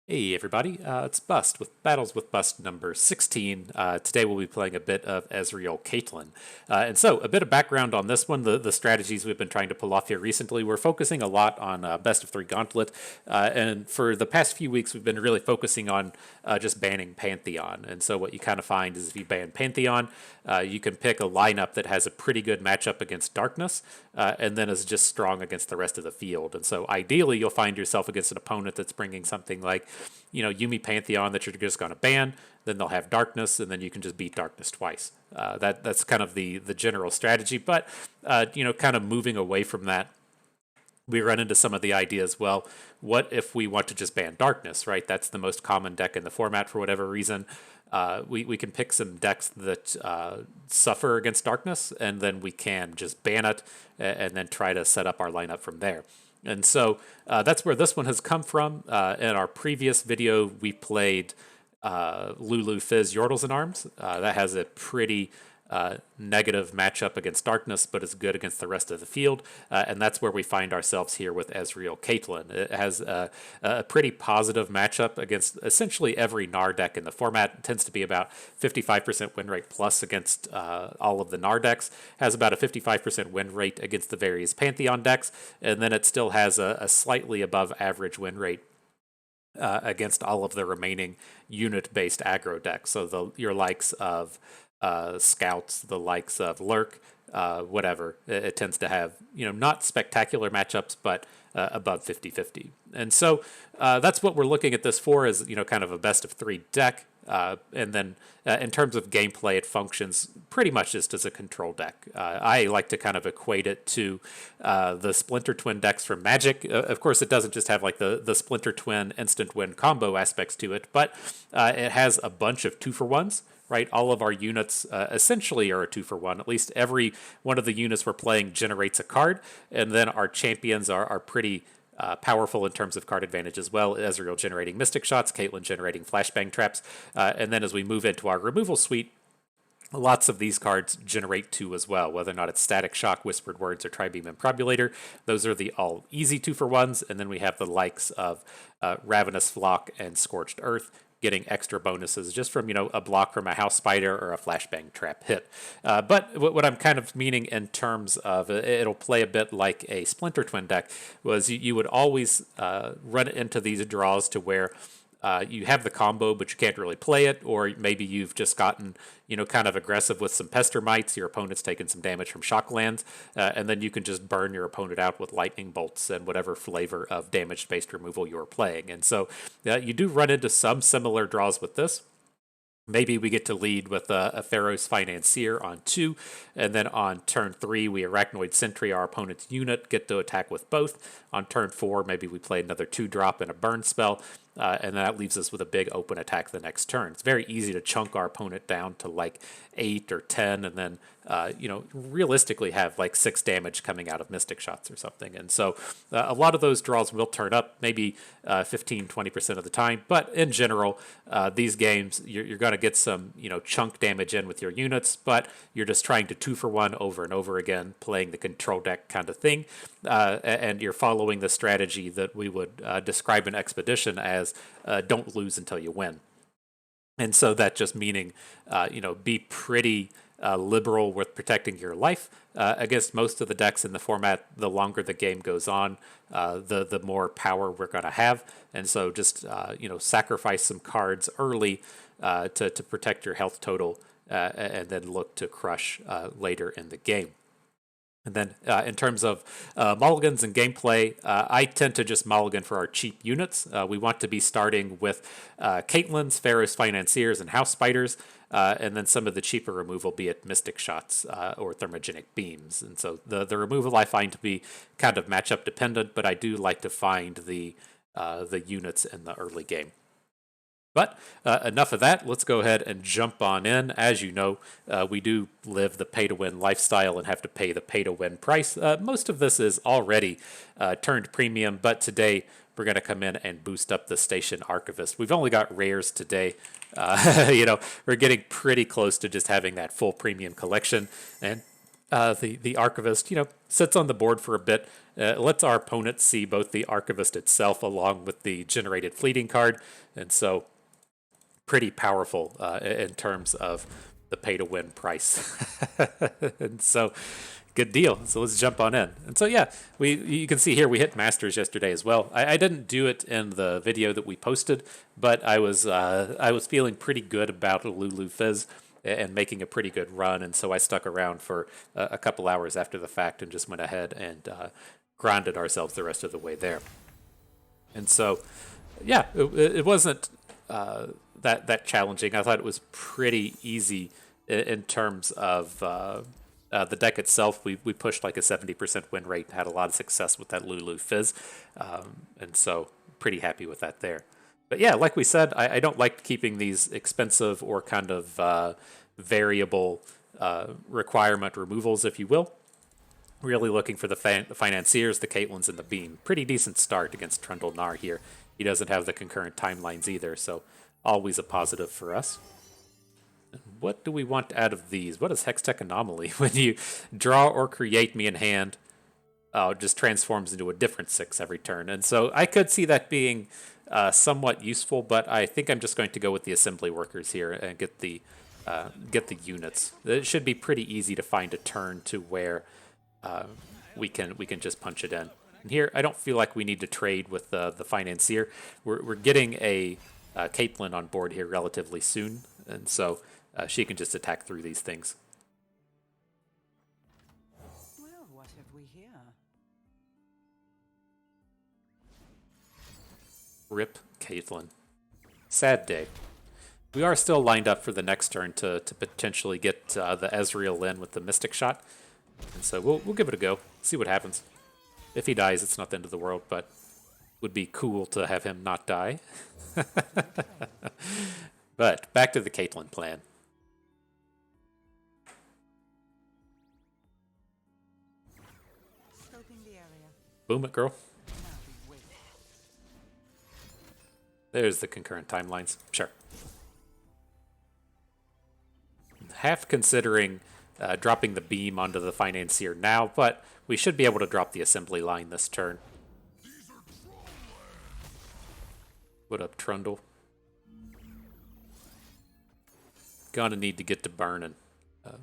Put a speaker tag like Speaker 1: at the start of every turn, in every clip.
Speaker 1: Hey everybody, it's Bust with Battles with Bust number 16. Today we'll be playing a bit of Ezreal Caitlyn. And so, a bit of background on this one, the strategies we've been trying to pull off here recently. We're focusing a lot on best of three gauntlet, and for the past few weeks we've been really focusing on just banning Pantheon. And so what you kind of find is if you ban Pantheon, you can pick a lineup that has a pretty good matchup against Darkness, and then is just strong against the rest of the field. And so ideally you'll find yourself against an opponent that's bringing something like Yumi Pantheon that you're just going to ban. Then they'll have Darkness, and then you can just beat Darkness twice. That's kind of the general strategy. But kind of moving away from that, we run into some of the ideas. Well, what if we want to just ban Darkness? Right, that's the most common deck in the format for whatever reason. We can pick some decks that suffer against Darkness, and then we can just ban it and then try to set up our lineup from there. And so that's where this one has come from. In our previous video, we played Lulu Fizz Yordles in Arms. That has a pretty negative matchup against Darkness, but is good against the rest of the field. And that's where we find ourselves here with Ezreal Caitlyn. It has a pretty positive matchup against essentially every Gnar deck in the format. It tends to be about 55% win rate plus against all of the Gnar decks. Has about a 55% win rate against the various Pantheon decks. And then it still has a slightly above average win rate against all of the remaining unit-based aggro decks. So your likes of Scouts, the likes of Lurk, whatever. It tends to have, not spectacular matchups, but above 50-50. And so that's what we're looking at this for, is, kind of a best of three deck. And then in terms of gameplay, it functions pretty much just as a control deck. I like to kind of equate it to the Splinter Twin decks from Magic. Of course, it doesn't just have like the Splinter Twin instant win combo aspects to it, but it has a bunch of 2-for-1s. Right, all of our units essentially are a 2-for-1. At least every one of the units we're playing generates a card, and then our champions are pretty powerful in terms of card advantage as well. Ezreal generating Mystic Shots, Caitlyn generating Flashbang Traps, and then as we move into our removal suite, lots of these cards generate 2 as well, whether or not it's Static Shock, Whispered Words, or Tribeam Improbulator. Those are the all easy 2-for-1s, and then we have the likes of Ravenous Flock and Scorched Earth, getting extra bonuses just from, a block from a House Spider or a Flashbang Trap hit. But what I'm kind of meaning in terms of it'll play a bit like a Splinter Twin deck was you would always run into these draws to where you have the combo, but you can't really play it, or maybe you've just gotten, kind of aggressive with some Pester Mites. Your opponent's taken some damage from Shocklands, and then you can just burn your opponent out with Lightning Bolts and whatever flavor of damage-based removal you're playing. And so you do run into some similar draws with this. Maybe we get to lead with a Pharaoh's Financier on 2, and then on turn 3, we Arachnoid Sentry, our opponent's unit, get to attack with both. On turn 4, maybe we play another 2-drop and a burn spell, and that leaves us with a big open attack the next turn. It's very easy to chunk our opponent down to like 8 or 10, and then, realistically have like 6 damage coming out of Mystic Shots or something. And so a lot of those draws will turn up, maybe 15-20% of the time, but in general, these games, you're going to get some, chunk damage in with your units, but you're just trying to 2-for-1 over and over again, playing the control deck kind of thing, and you're following the strategy that we would describe in Expedition as don't lose until you win. And so that just meaning, be pretty liberal with protecting your life against most of the decks in the format. The longer the game goes on, the more power we're going to have. And so just, sacrifice some cards early to protect your health total and then look to crush later in the game. And then in terms of mulligans and gameplay, I tend to just mulligan for our cheap units. We want to be starting with Caitlyn's, Pharaoh's Financiers, and House Spiders, and then some of the cheaper removal, be it Mystic Shots or Thermogenic Beams. And so the removal I find to be kind of matchup dependent, but I do like to find the units in the early game. But enough of that. Let's go ahead and jump on in. As you know, we do live the pay-to-win lifestyle and have to pay the pay-to-win price. Most of this is already turned premium, but today we're going to come in and boost up the Station Archivist. We've only got rares today. We're getting pretty close to just having that full premium collection. And the Archivist, sits on the board for a bit, lets our opponent see both the Archivist itself along with the generated fleeting card, and so pretty powerful in terms of the pay-to-win price. And so, good deal. So let's jump on in. And so yeah, you can see here we hit Masters yesterday as well. I didn't do it in the video that we posted, but I was feeling pretty good about Lulu Fizz and making a pretty good run, and so I stuck around for a couple hours after the fact and just went ahead and grinded ourselves the rest of the way there. And so, yeah, it wasn't that challenging. I thought it was pretty easy in terms of the deck itself. We pushed like a 70% win rate, had a lot of success with that Lulu Fizz, and so pretty happy with that there. But yeah, like we said, I don't like keeping these expensive or kind of variable requirement removals, if you will. Really looking for the Financiers, the Caitlyns, and the Beam. Pretty decent start against Trundle Gnar here. He doesn't have the concurrent timelines either, so always a positive for us. What do we want out of these? What is Hextech Anomaly? When you draw or create me in hand, it just transforms into a different 6 every turn. And so I could see that being somewhat useful, but I think I'm just going to go with the assembly workers here and get the units. It should be pretty easy to find a turn to where we can just punch it in. And here, I don't feel like we need to trade with the Financier. We're getting a Caitlyn on board here relatively soon, and so she can just attack through these things.
Speaker 2: Well, what have we here?
Speaker 1: Rip Caitlyn. Sad day. We are still lined up for the next turn to potentially get the Ezreal in with the Mystic Shot. And so we'll give it a go, see what happens. If he dies, it's not the end of the world, but would be cool to have him not die. But back to the Caitlyn plan.
Speaker 2: Scoping the area.
Speaker 1: Boom it, girl. There's the concurrent timelines. Sure. Half considering dropping the Beam onto the Financier now, but we should be able to drop the assembly line this turn. What up, Trundle? Gonna need to get to burning.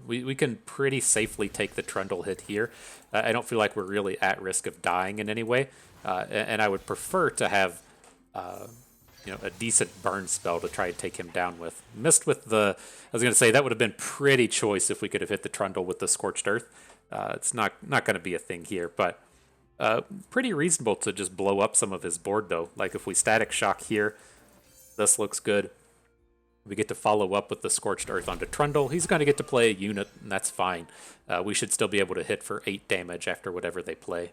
Speaker 1: We can pretty safely take the Trundle hit here. I don't feel like we're really at risk of dying in any way, and I would prefer to have a decent burn spell to try and take him down with. Missed with the... I was going to say, that would have been pretty choice if we could have hit the Trundle with the Scorched Earth. It's not going to be a thing here, but pretty reasonable to just blow up some of his board, though. Like, if we Static Shock here, this looks good. We get to follow up with the Scorched Earth onto Trundle. He's going to get to play a unit, and that's fine. We should still be able to hit for 8 damage after whatever they play.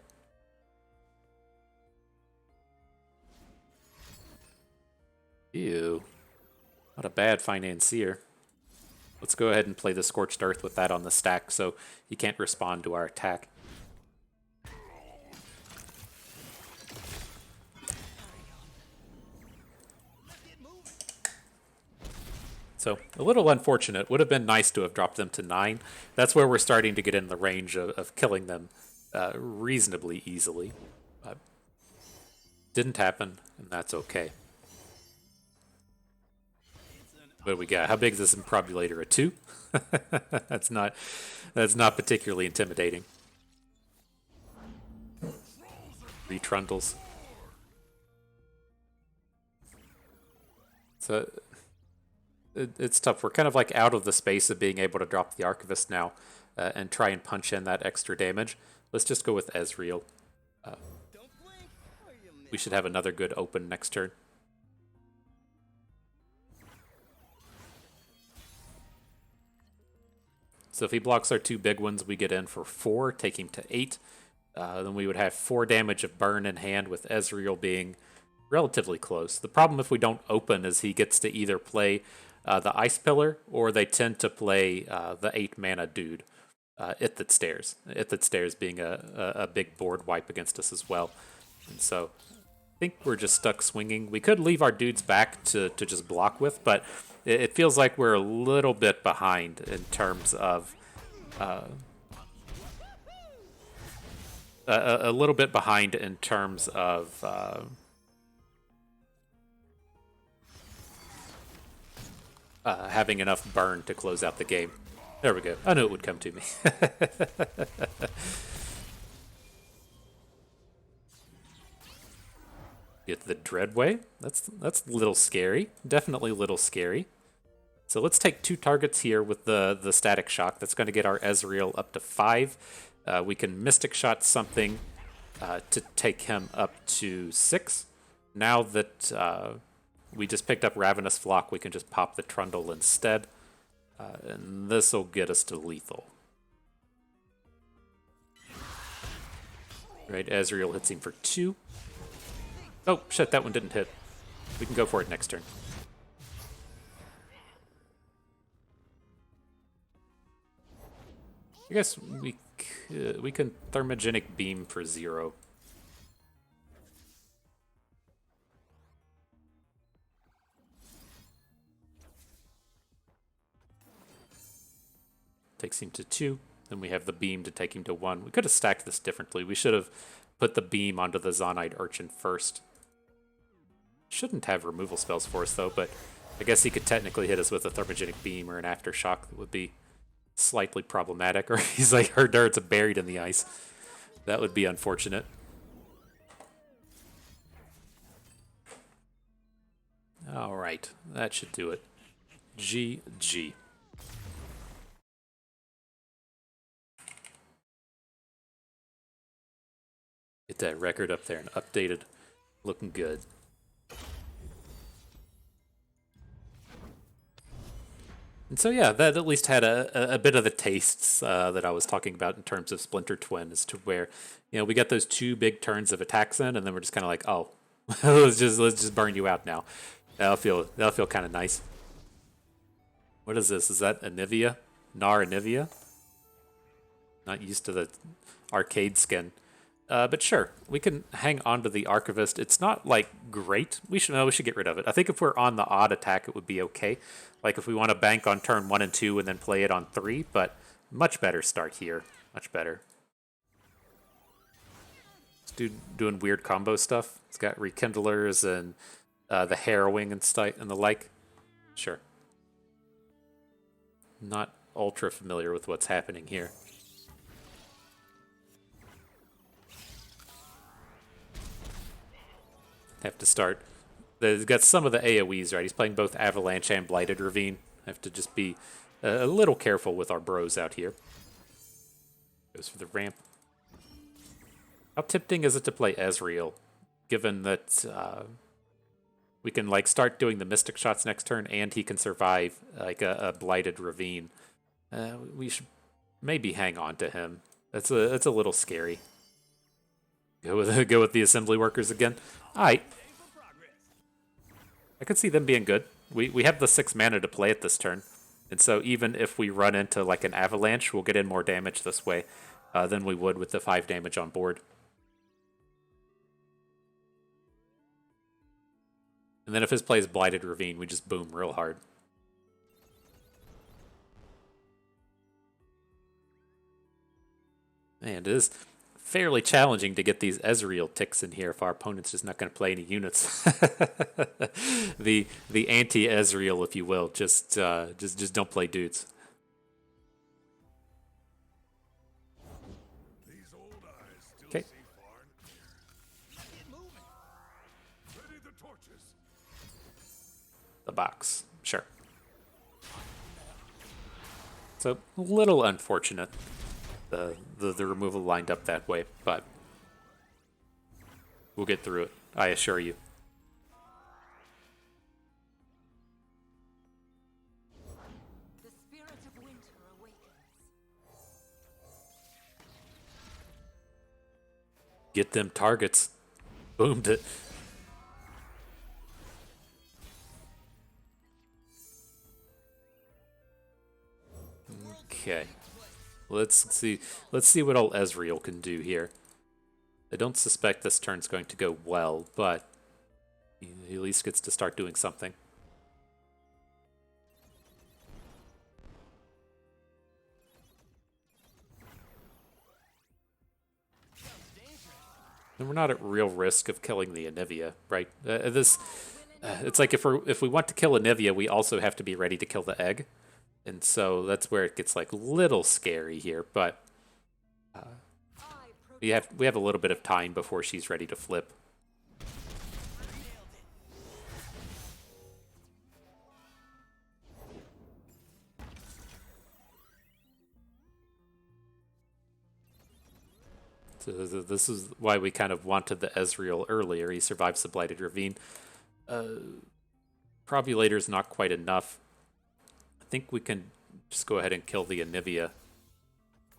Speaker 1: Ew. Not a bad Financier. Let's go ahead and play the Scorched Earth with that on the stack so he can't respond to our attack. So, a little unfortunate. Would have been nice to have dropped them to 9. That's where we're starting to get in the range of killing them reasonably easily. But didn't happen, and that's okay. What do we got? How big is this Improbulator? A 2? That's not particularly intimidating. 3 Trundles. So it's tough. We're kind of like out of the space of being able to drop the Archivist now and try and punch in that extra damage. Let's just go with Ezreal. We should have another good open next turn. So if he blocks our 2 big ones, we get in for 4, take him to 8. Then we would have 4 damage of burn in hand, with Ezreal being relatively close. The problem if we don't open is he gets to either play the Ice Pillar, or they tend to play the 8 mana dude, Ithid Stairs. Ithid Stairs being a big board wipe against us as well. And so I think we're just stuck swinging. We could leave our dudes back to just block with, but it feels like we're a little bit behind in terms of a little bit behind in terms of having enough burn to close out the game. There we go. I knew it would come to me. Get the Dreadway. That's a little scary. Definitely a little scary. So let's take 2 targets here with the Static Shock. That's going to get our Ezreal up to 5. We can Mystic Shot something to take him up to 6. Now that we just picked up Ravenous Flock, we can just pop the Trundle instead. And this will get us to lethal. Right, Ezreal hits him for 2. Oh, shit, that one didn't hit. We can go for it next turn. I guess we can Thermogenic Beam for 0. Takes him to 2. Then we have the beam to take him to 1. We could have stacked this differently. We should have put the beam onto the Zonite Urchin first. Shouldn't have removal spells for us, though, but I guess he could technically hit us with a Thermogenic Beam or an Aftershock that would be slightly problematic. Or he's like, her darts are buried in the ice. That would be unfortunate. All right, that should do it. GG. Get that record up there and updated. Looking good. And so yeah, that at least had a bit of the tastes that I was talking about in terms of Splinter Twin, as to where, you know, we got those 2 big turns of attacks in, and then we're just kind of like, oh, let's just burn you out now. That'll feel kind of nice. What is this? Is that Anivia? Nar Anivia? Not used to the arcade skin. But sure, we can hang on to the Archivist. It's not, like, great. We should get rid of it. I think if we're on the odd attack, it would be okay. Like, if we want to bank on turn 1 and 2 and then play it on 3, but much better start here. Much better. This dude doing weird combo stuff. It's got Rekindlers and the Harrowing and the like. Sure. Not ultra familiar with what's happening here. Have to start. He's got some of the AoEs, right? He's playing both Avalanche and Blighted Ravine. Have to just be a little careful with our bros out here. Goes for the ramp. How tempting is it to play Ezreal, given that we can like start doing the Mystic Shots next turn, and he can survive like a Blighted Ravine? We should maybe hang on to him. That's a little scary. Go with the assembly workers again. All right. I could see them being good. We have the 6 mana to play it this turn, and so even if we run into like an Avalanche, we'll get in more damage this way than we would with the 5 damage on board. And then if his plays Blighted Ravine, we just boom real hard. Man, it is fairly challenging to get these Ezreal ticks in here if our opponent's just not going to play any units. the anti-Ezreal, if you will, just don't play dudes. Okay. The box, sure. So a little unfortunate. The removal lined up that way, but we'll get through it, I assure you.
Speaker 2: The spirit of winter awakens.
Speaker 1: Get them targets. Boomed it. Okay. Let's see what old Ezreal can do here. I don't suspect this turn's going to go well, but he at least gets to start doing something. we're not at real risk of killing the Anivia, right? It's like if we want to kill Anivia, we also have to be ready to kill the egg, and so that's where it gets like little scary here. But we have a little bit of time before she's ready to flip. So this is why we kind of wanted the Ezreal earlier. He survives the Blighted Ravine. Probulator's not quite enough. I think we can just go ahead and kill the Anivia.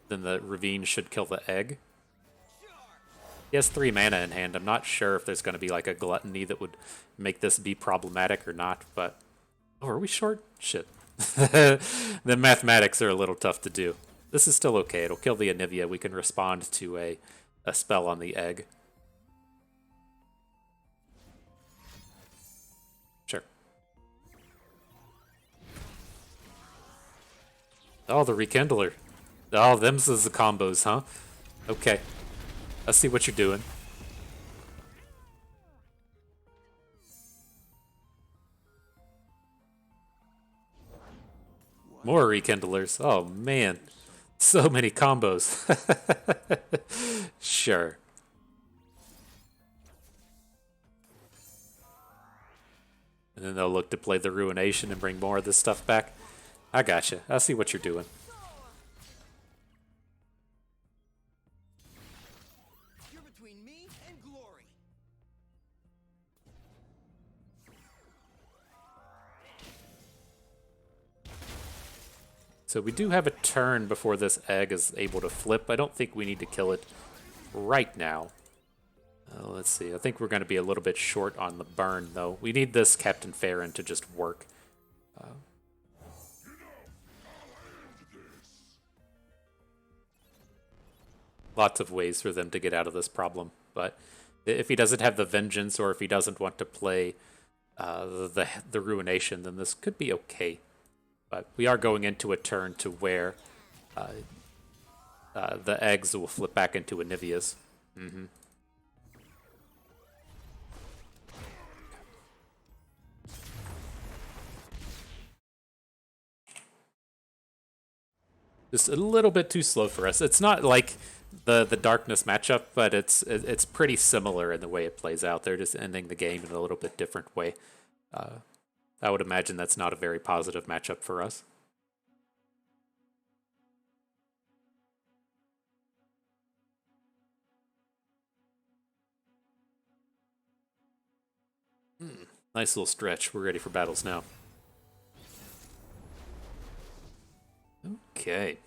Speaker 1: Then the Ravine should kill the egg. He has 3 mana in hand. I'm not sure if there's going to be like a gluttony that would make this be problematic or not, but... Oh, are we short? Shit. The mathematics are a little tough to do. This is still okay. It'll kill the Anivia. We can respond to a spell on the egg. Sure. Oh, the Rekindler. Oh, them's is the combos, huh? Okay. Let's see what you're doing. More Rekindlers. Oh, man. So many combos. Sure. And then they'll look to play the Ruination and bring more of this stuff back. I gotcha. I see what you're doing.
Speaker 3: You're between me and glory.
Speaker 1: So we do have a turn before this egg is able to flip. I don't think we need to kill it right now. Let's see. I think we're going to be a little bit short on the burn, though. We need this Captain Farron to just work. Lots of ways for them to get out of this problem. But if he doesn't have the Vengeance, or if he doesn't want to play the Ruination, then this could be okay. But we are going into a turn to where the eggs will flip back into Anivias. Just a little bit too slow for us. It's not like the Darkness matchup, but it's pretty similar in the way it plays out. They're just ending the game in a little bit different way. I would imagine that's not a very positive matchup for us. Nice little stretch. We're ready for battles now. Okay.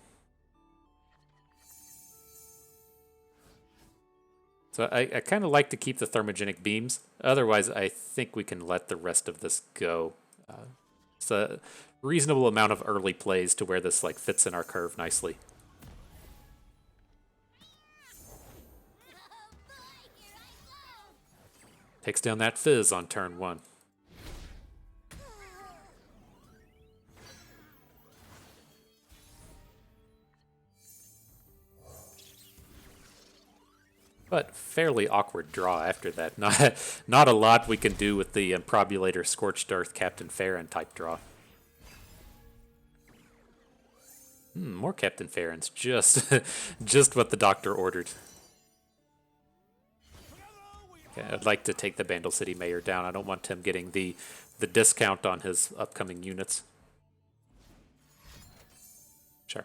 Speaker 1: So I kind of like to keep the thermogenic beams. Otherwise, I think we can let the rest of this go. It's a reasonable amount of early plays to where this like fits in our curve nicely. Takes down that Fizz on turn 1. But fairly awkward draw after that. Not a lot we can do with the Improbulator, Scorched Earth, Captain Farron type draw. More Captain Farrons. Just what the doctor ordered. Okay, I'd like to take the Bandle City Mayor down. I don't want him getting the discount on his upcoming units. Sure.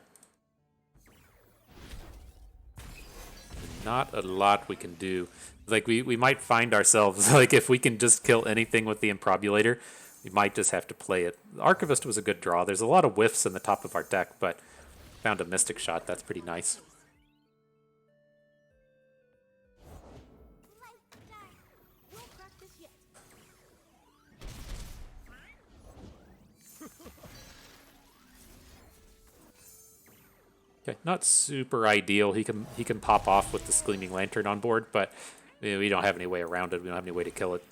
Speaker 1: Not a lot we can do. Like, we might find ourselves, like, if we can just kill anything with the Improbulator, we might just have to play it. The Archivist was a good draw. There's a lot of whiffs in the top of our deck, but found a Mystic Shot. That's pretty nice. Okay, not super ideal. He can pop off with this Gleaming Lantern on board, but we don't have any way around it. We don't have any way to kill it.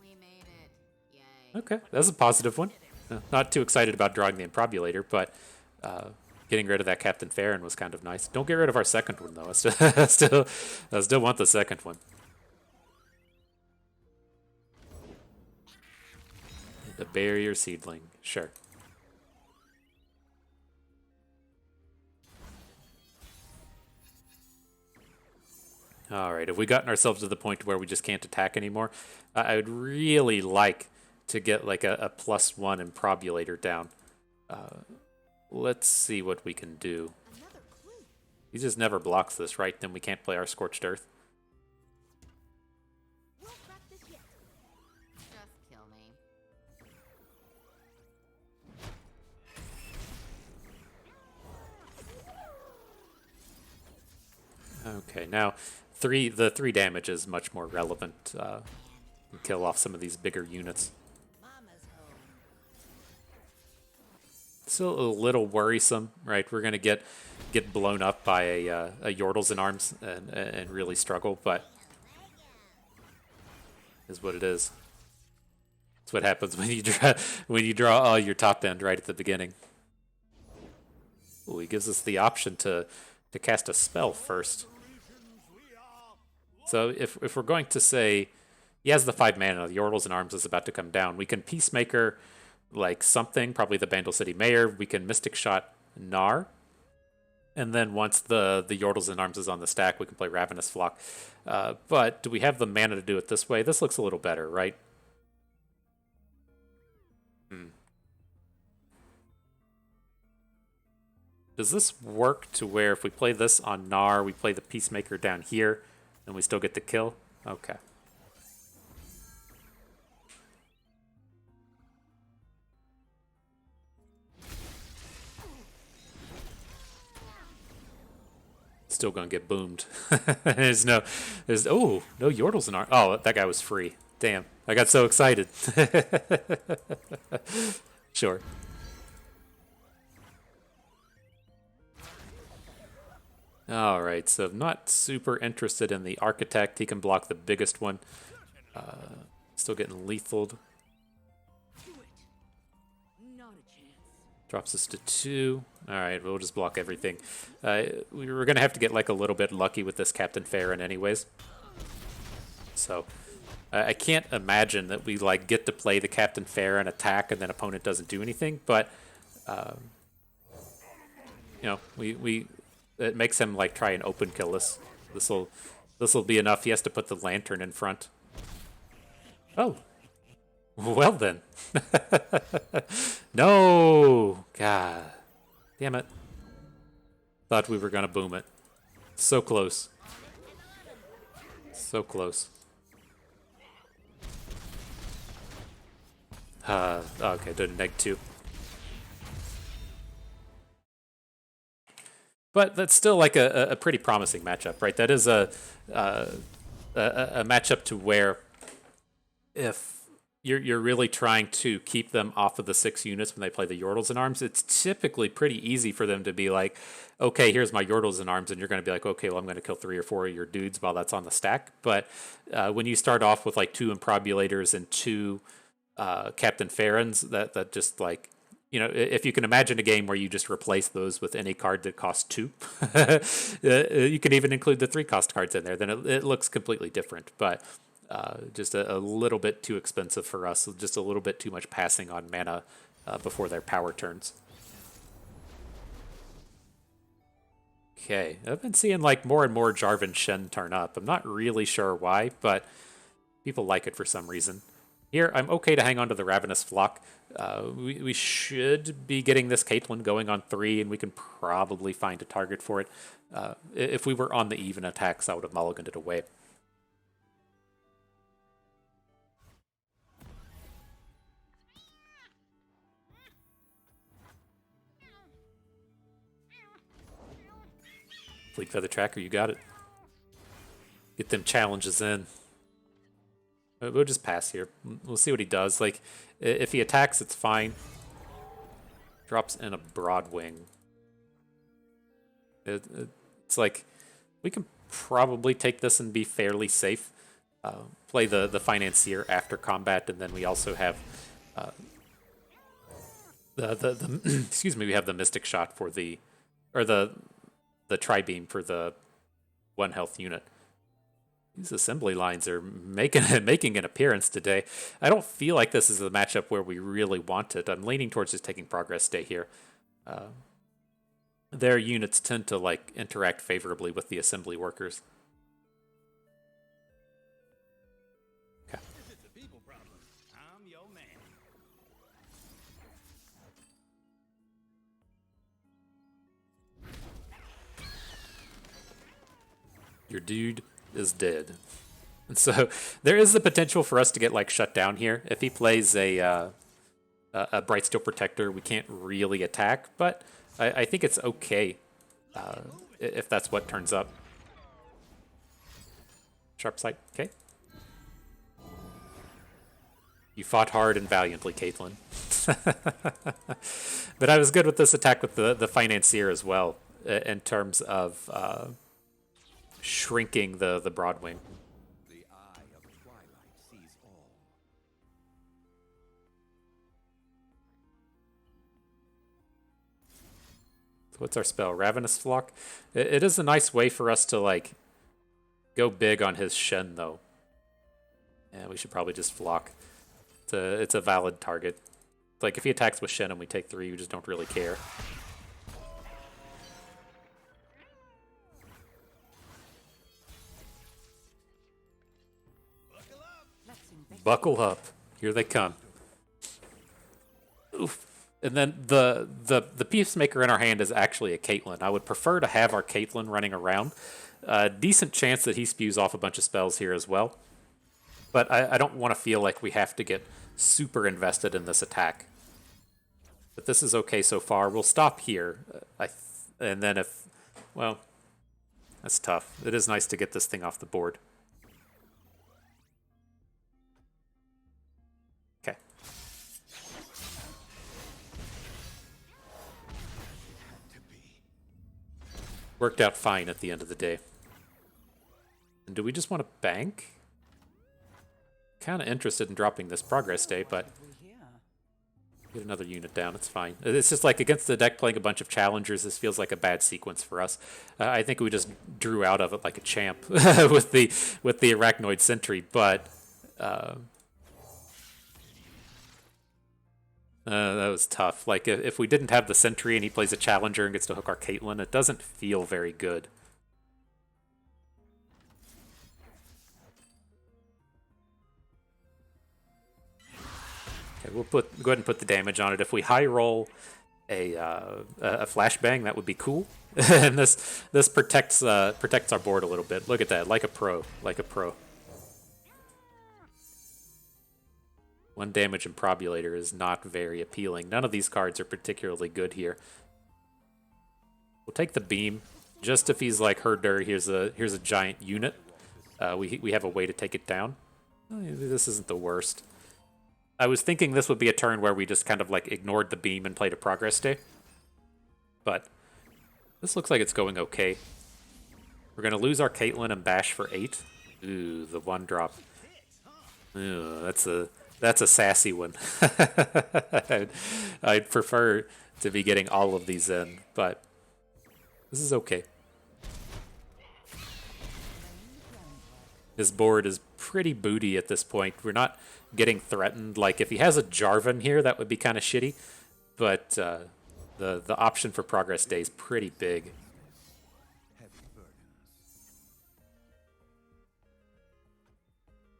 Speaker 2: We made it. Yay.
Speaker 1: Okay, that's a positive one. Not too excited about drawing the Improbulator, but Getting rid of that Captain Farron was kind of nice. Don't get rid of our second one, though. I still want the second one. The barrier seedling, sure. Alright, have we gotten ourselves to the point where we just can't attack anymore? I would really like to get like a +1 improbulator down. Let's see what we can do. He just never blocks this, right? Then we can't play our Scorched Earth.
Speaker 2: Just kill me.
Speaker 1: Okay, now the 3 damage is much more relevant. Kill off some of these bigger units. Still a little worrisome, right? We're gonna get blown up by a Yordles in arms and really struggle, but is what it is. It's what happens when you draw all your top end right at the beginning. Ooh, he gives us the option to cast a spell first. So if we're going to say he has the 5 mana, the Yordles in arms is about to come down, we can Peacemaker like something, probably the Bandle City Mayor. We can Mystic Shot Gnar. And then once the Yordles in arms is on the stack, we can play Ravenous Flock. But do we have the mana to do it this way? This looks a little better, right? Does this work to where if we play this on Gnar, we play the Peacemaker down here, and we still get the kill? Okay. Still gonna get boomed. there's no Yordles in our. Oh, that guy was free. Damn, I got so excited. Sure. All right, so I'm not super interested in the Architect. He can block the biggest one. Still getting lethaled. Drops us to 2. All right, we'll just block everything. We were going to have to get like a little bit lucky with this Captain Farron anyways. So I can't imagine that we like get to play the Captain Farron attack and then opponent doesn't do anything. But, you know, it makes him like try and open kill us. This'll be enough. He has to put the lantern in front. Oh. Well then. No! God. Damn it. Thought we were gonna boom it. So close. So close. Okay, did a -2. But that's still like a pretty promising matchup, right? That is a matchup to where if you're really trying to keep them off of the 6 units when they play the Yordles in arms, it's typically pretty easy for them to be like, okay, here's my Yordles in arms, and you're going to be like, okay, well, I'm going to kill 3 or 4 of your dudes while that's on the stack. But when you start off with like 2 Improbulators and 2 Captain Farrons, that just like, you know, if you can imagine a game where you just replace those with any card that costs 2, you can even include the 3-cost cards in there, then it looks completely different. But just a little bit too expensive for us, just a little bit too much passing on mana before their power turns. Okay, I've been seeing like more and more Jarvan Shen turn up. I'm not really sure why, but people like it for some reason. Here, I'm okay to hang on to the Ravenous Flock. We should be getting this Caitlyn going on 3, and we can probably find a target for it. If we were on the even attacks, I would have mulliganed it away. Fleet Feather Tracker, you got it. Get them challenges in. We'll just pass here. We'll see what he does. Like, if he attacks, it's fine. Drops in a Broadwing. It's like, we can probably take this and be fairly safe. Play the Financier after combat, and then we also have excuse me, we have the Mystic Shot for the or the tri-beam for the 1 health unit. These assembly lines are making an appearance today. I don't feel like this is a matchup where we really want it. I'm leaning towards just taking progress stay here. Their units tend to like interact favorably with the assembly workers. Okay.
Speaker 3: If it's a people problem, I'm your man.
Speaker 1: Your dude is dead. And so there is the potential for us to get like shut down here. If he plays a Bright Steel Protector, we can't really attack, but I think it's okay if that's what turns up. Sharp sight, okay. You fought hard and valiantly, Caitlyn. But I was good with this attack with the Financier as well, in terms of shrinking the Broadwing.
Speaker 3: The eye of twilight sees all.
Speaker 1: So what's our spell? Ravenous Flock? It is a nice way for us to like go big on his Shen though. Yeah, we should probably just Flock. It's a valid target. Like if he attacks with Shen and we take 3, we just don't really care. Buckle up. Here they come. Oof. And then the Peacemaker in our hand is actually a Caitlyn. I would prefer to have our Caitlyn running around. Decent chance that he spews off a bunch of spells here as well. But I don't want to feel like we have to get super invested in this attack. But this is okay so far. We'll stop here. And then if... Well, that's tough. It is nice to get this thing off the board. Okay. Worked out fine at the end of the day. And do we just want to bank? Kind of interested in dropping this progress day, but get another unit down. It's fine. It's just like against the deck playing a bunch of challengers, this feels like a bad sequence for us. I think we just drew out of it like a champ with the Arachnoid Sentry, but that was tough. Like if we didn't have the Sentry and he plays a challenger and gets to hook our Caitlyn, it doesn't feel very good. Okay, we'll go ahead and put the damage on it. If we high roll a flashbang, that would be cool. And this protects our board a little bit. Look at that, like a pro, like a pro. 1 damage and Probulator is not very appealing. None of these cards are particularly good here. We'll take the beam. Just if he's like Herder, here's a giant unit. We have a way to take it down. This isn't the worst. I was thinking this would be a turn where we just kind of like ignored the beam and played a progress day. But this looks like it's going okay. We're going to lose our Caitlyn and bash for 8. Ooh, the 1-drop. Ooh, that's a sassy one. I'd prefer to be getting all of these in, but this is okay. His board is pretty booty at this point. We're not getting threatened. Like, if he has a Jarvan here, that would be kind of shitty. But the option for Progress Day is pretty big.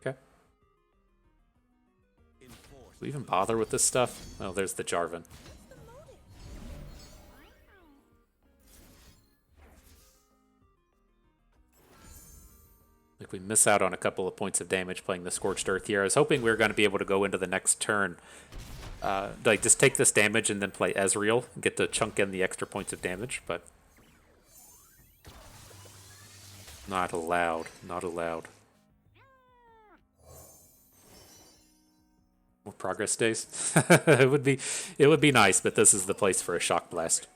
Speaker 1: Okay. Do we even bother with this stuff? Oh, there's the Jarvan. Like we miss out on a couple of points of damage playing the Scorched Earth here. I was hoping we were going to be able to go into the next turn, like just take this damage and then play Ezreal and get to chunk in the extra points of damage, but not allowed. Not allowed. More progress days. It would be nice, but this is the place for a Shock Blast.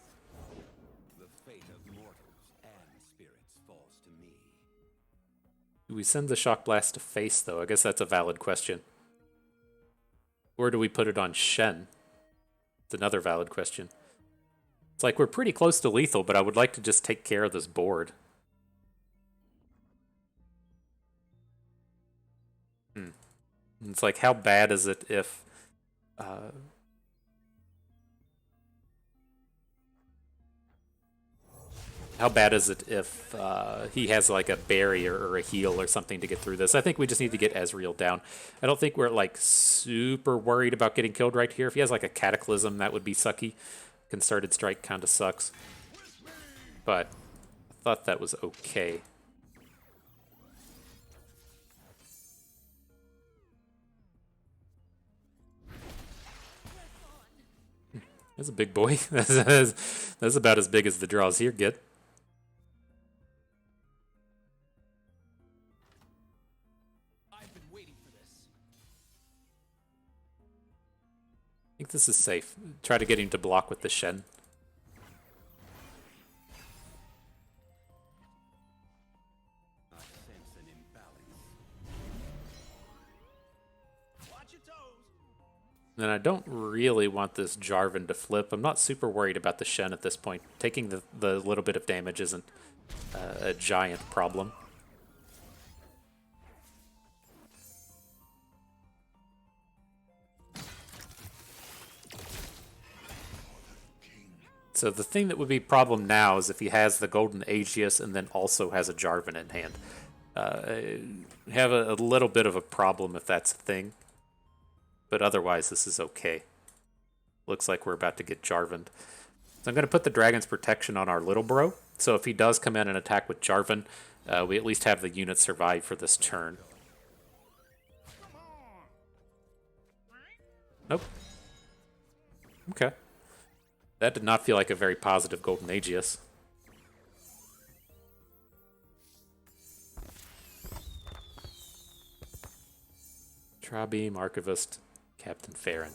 Speaker 1: Do we send the Shock Blast to face, though? I guess that's a valid question. Or do we put it on Shen? It's another valid question. It's like we're pretty close to lethal, but I would like to just take care of this board. It's like, how bad is it if... how bad is it if he has like a barrier or a heal or something to get through this? I think we just need to get Ezreal down. I don't think we're like super worried about getting killed right here. If he has like a Cataclysm, that would be sucky. Concerted Strike kind of sucks. But I thought that was okay. That's a big boy. That's about as big as the draws here get.
Speaker 3: I've been waiting for this.
Speaker 1: I think this is safe. Try to get him to block with the Shen.
Speaker 3: I sense an imbalance. Watch your toes.
Speaker 1: Then I don't really want this Jarvan to flip. I'm not super worried about the Shen at this point. Taking the little bit of damage isn't a giant problem. So the thing that would be a problem now is if he has the Golden Aegis and then also has a Jarvan in hand. Have a little bit of a problem if that's a thing. But otherwise, this is okay. Looks like we're about to get Jarvaned. So I'm going to put the Dragon's Protection on our little bro. So if he does come in and attack with Jarvan, we at least have the unit survive for this turn. Nope. Okay. That did not feel like a very positive Golden Aegis. Tri-Beam, Archivist, Captain Farron.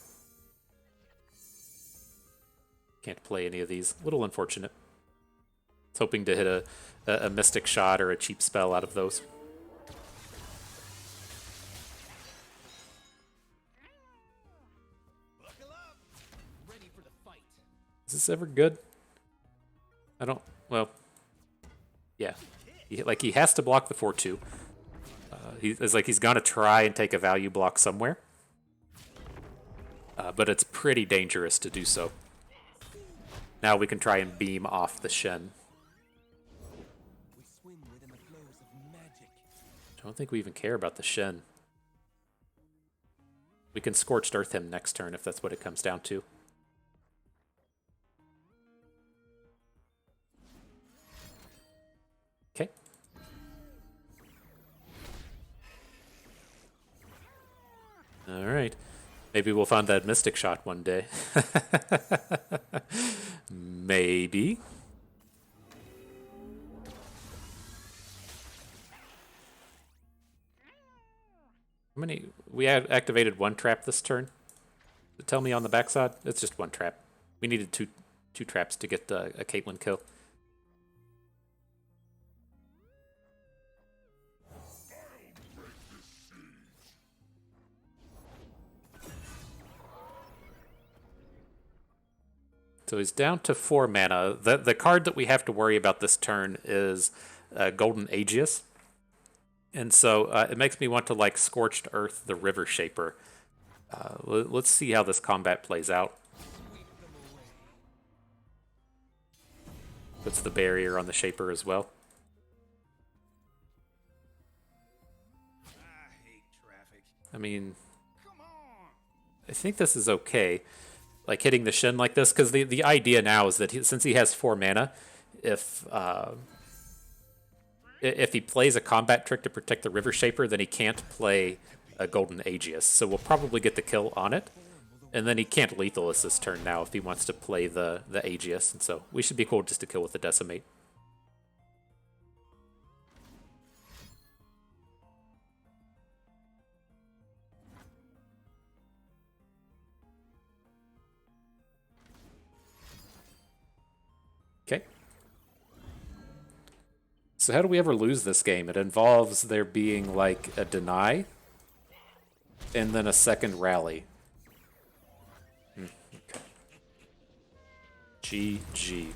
Speaker 1: Can't play any of these. A little unfortunate. I was hoping to hit a Mystic Shot or a cheap spell out of those.
Speaker 3: Buckle up. Ready for the fight.
Speaker 1: Is this ever good? I don't... Well... Yeah. He has to block the 4-2. It's like he's going to try and take a value block somewhere. But it's pretty dangerous to do so. Now we can try and beam off the Shen.
Speaker 3: We swim within the flows of magic.
Speaker 1: I don't think we even care about the Shen. We can Scorched Earth him next turn if that's what it comes down to. Okay. Alright. Maybe we'll find that Mystic Shot one day. Maybe. How many? We had activated one trap this turn. Tell me on the backside. It's just one trap. We needed two traps to get a Caitlyn kill. So he's down to 4 mana. The card that we have to worry about this turn is Golden Aegis. And so it makes me want to like Scorched Earth the River Shaper. Let's see how this combat plays out. Puts the barrier on the Shaper as well.
Speaker 3: I hate traffic.
Speaker 1: I mean,
Speaker 3: Come on.
Speaker 1: I think this is okay. Like hitting the Shen like this, because the idea now is that since he has 4 mana, if he plays a combat trick to protect the River Shaper, then he can't play a Golden Aegis. So we'll probably get the kill on it, and then he can't lethal us this turn now if he wants to play the Aegis, and so we should be cool just to kill with the Decimate. Okay. So how do we ever lose this game? It involves there being like a deny and then a second rally. Okay. GG.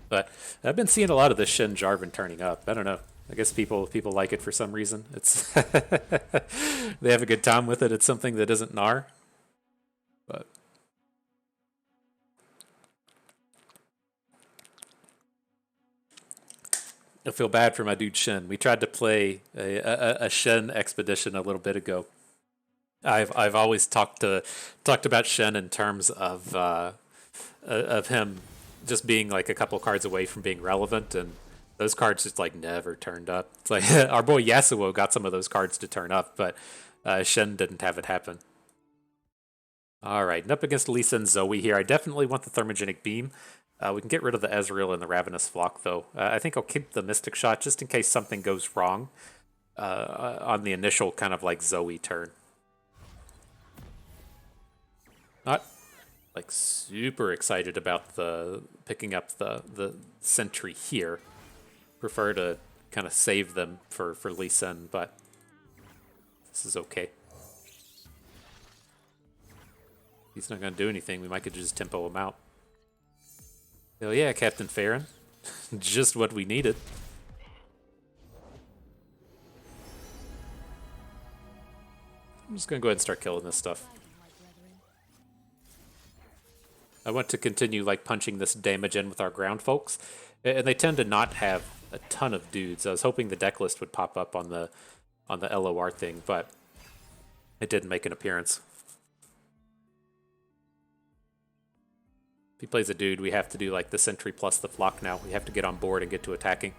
Speaker 1: But I've been seeing a lot of this Shen Jarvan turning up. I don't know. I guess people like it for some reason. It's they have a good time with it. It's something that isn't Gnar. But I feel bad for my dude Shen. We tried to play a Shen expedition a little bit ago. I've always talked about Shen in terms of him just being like a couple cards away from being relevant, and those cards just like never turned up. It's like our boy Yasuo got some of those cards to turn up, but Shen didn't have it happen. All right, and up against Lee Sin Zoe here. I definitely want the Thermogenic Beam. We can get rid of the Ezreal and the Ravenous Flock, though. I think I'll keep the Mystic Shot just in case something goes wrong on the initial kind of like Zoe turn. Not like super excited about the picking up the Sentry here. Prefer to kind of save them for Lee Sin, but this is okay. He's not going to do anything. We might could just tempo him out. Hell yeah, Captain Farron. Just what we needed. I'm just going to go ahead and start killing this stuff. I want to continue like punching this damage in with our ground folks. And they tend to not have a ton of dudes. I was hoping the deck list would pop up on the LOR thing, but it didn't make an appearance. If he plays a dude, we have to do like the Sentry plus the Flock now. We have to get on board and get to attacking.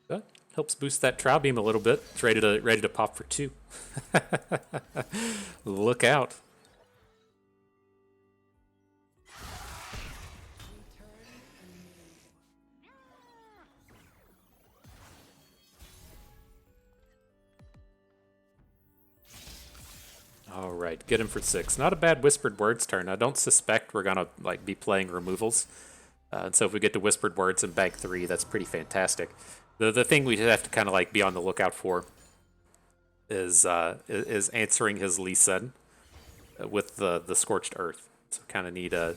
Speaker 1: That helps boost that Trow Beam a little bit. It's ready to pop for 2. Look out. All right, get him for 6. Not a bad Whispered Words turn. I don't suspect we're gonna like be playing removals, and so if we get to Whispered Words in bank 3, that's pretty fantastic. The thing we have to kind of like be on the lookout for is answering his Lee Sin with the Scorched Earth. So kind of need a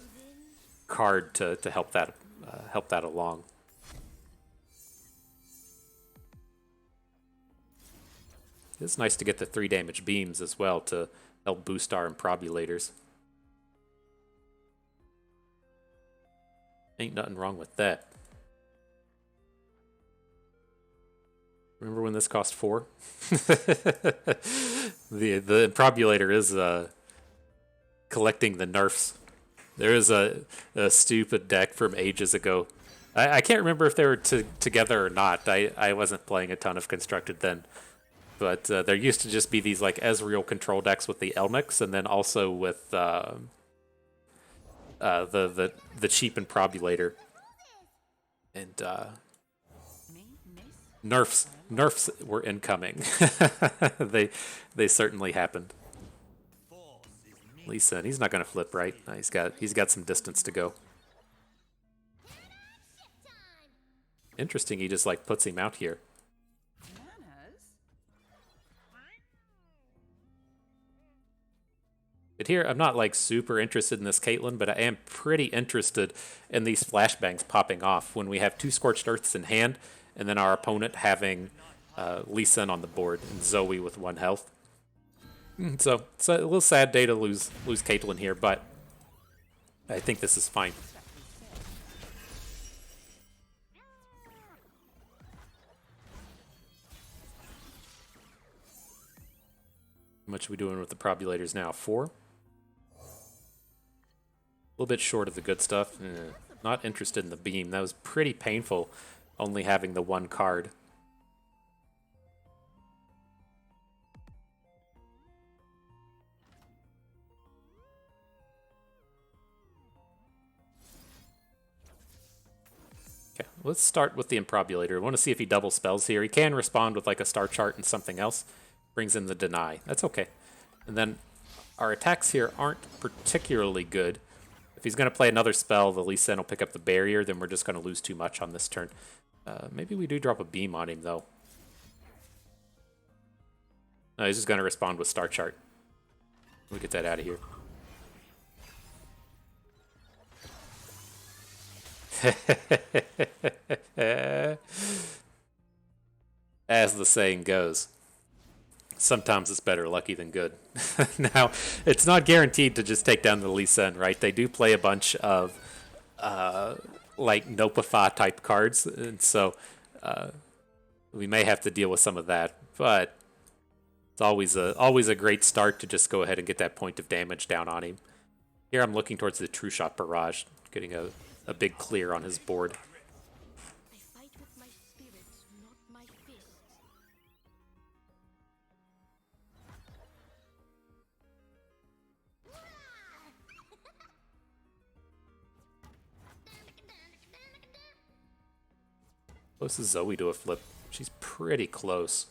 Speaker 1: card to help that along. It's nice to get the 3 damage beams as well to help boost our improbulators. Ain't nothing wrong with that. Remember when this cost 4? The improbulator is collecting the nerfs. There is a stupid deck from ages ago. I can't remember if they were together or not. I wasn't playing a ton of Constructed then. But there used to just be these like Ezreal control decks with the Elnix, and then also with the cheap improbulator. And nerfs were incoming. they certainly happened. Lee Sin, he's not gonna flip, right? No, he's got some distance to go. Interesting, he just like puts him out here. But here, I'm not like super interested in this Caitlyn, but I am pretty interested in these flashbangs popping off when we have 2 Scorched Earths in hand, and then our opponent having Lee Sin on the board and Zoe with 1 health. So it's a little sad day to lose Caitlyn here, but I think this is fine. How much are we doing with the probulators now? 4? A little bit short of the good stuff. Not interested in the beam. That was pretty painful, only having the 1 card. Okay, let's start with the improbulator. I want to see if he double spells here. He can respond with like a star chart and something else. Brings in the deny. That's okay. And then our attacks here aren't particularly good. If he's going to play another spell, the Lee Sin will pick up the barrier, then we're just going to lose too much on this turn. Maybe we do drop a beam on him, though. No, he's just going to respond with Star Chart. We'll get that out of here. As the saying goes, sometimes it's better lucky than good. Now, it's not guaranteed to just take down the Lee Sin, right? They do play a bunch of like Nopify type cards, and so we may have to deal with some of that. But it's always a great start to just go ahead and get that point of damage down on him. Here I'm looking towards the True Shot Barrage, getting a big clear on his board.
Speaker 2: I fight with my spirit, not my fists.
Speaker 1: Close is Zoe to a flip. She's pretty close.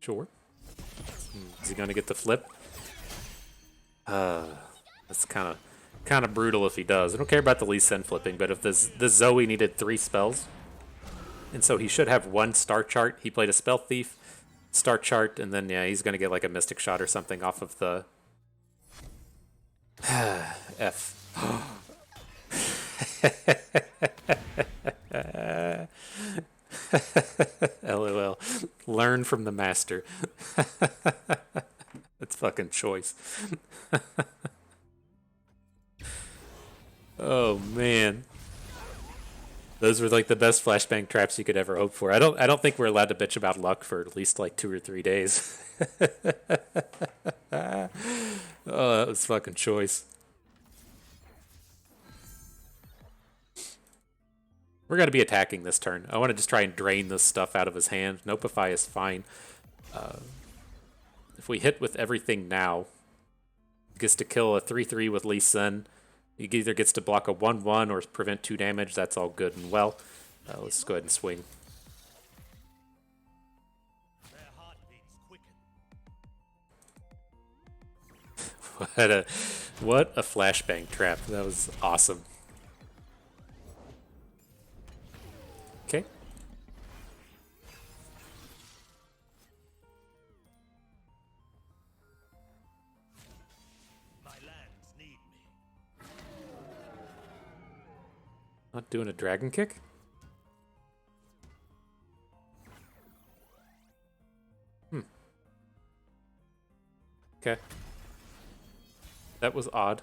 Speaker 1: Sure. Is he gonna get the flip? That's kind of brutal if he does. I don't care about the Lee Sin flipping, but if this Zoe needed 3 spells, and so he should have 1 Star Chart. He played a Spell Thief, Star Chart, and then yeah, he's gonna get like a Mystic Shot or something off of the F. LOL. Learn from the master. That's fucking choice. Oh man. Those were like the best flashbang traps you could ever hope for. I don't think we're allowed to bitch about luck for at least like 2 or 3 days. Oh, that was fucking choice. We're going to be attacking this turn. I want to just try and drain this stuff out of his hand. Nopify is fine. If we hit with everything now, he gets to kill a 3/3 with Lee Sin. He either gets to block a 1/1 or prevent 2 damage. That's all good and well. Let's go ahead and swing. What a flashbang trap. That was awesome. Okay.
Speaker 3: My lands need me.
Speaker 1: Not doing a dragon kick? Okay. That was odd.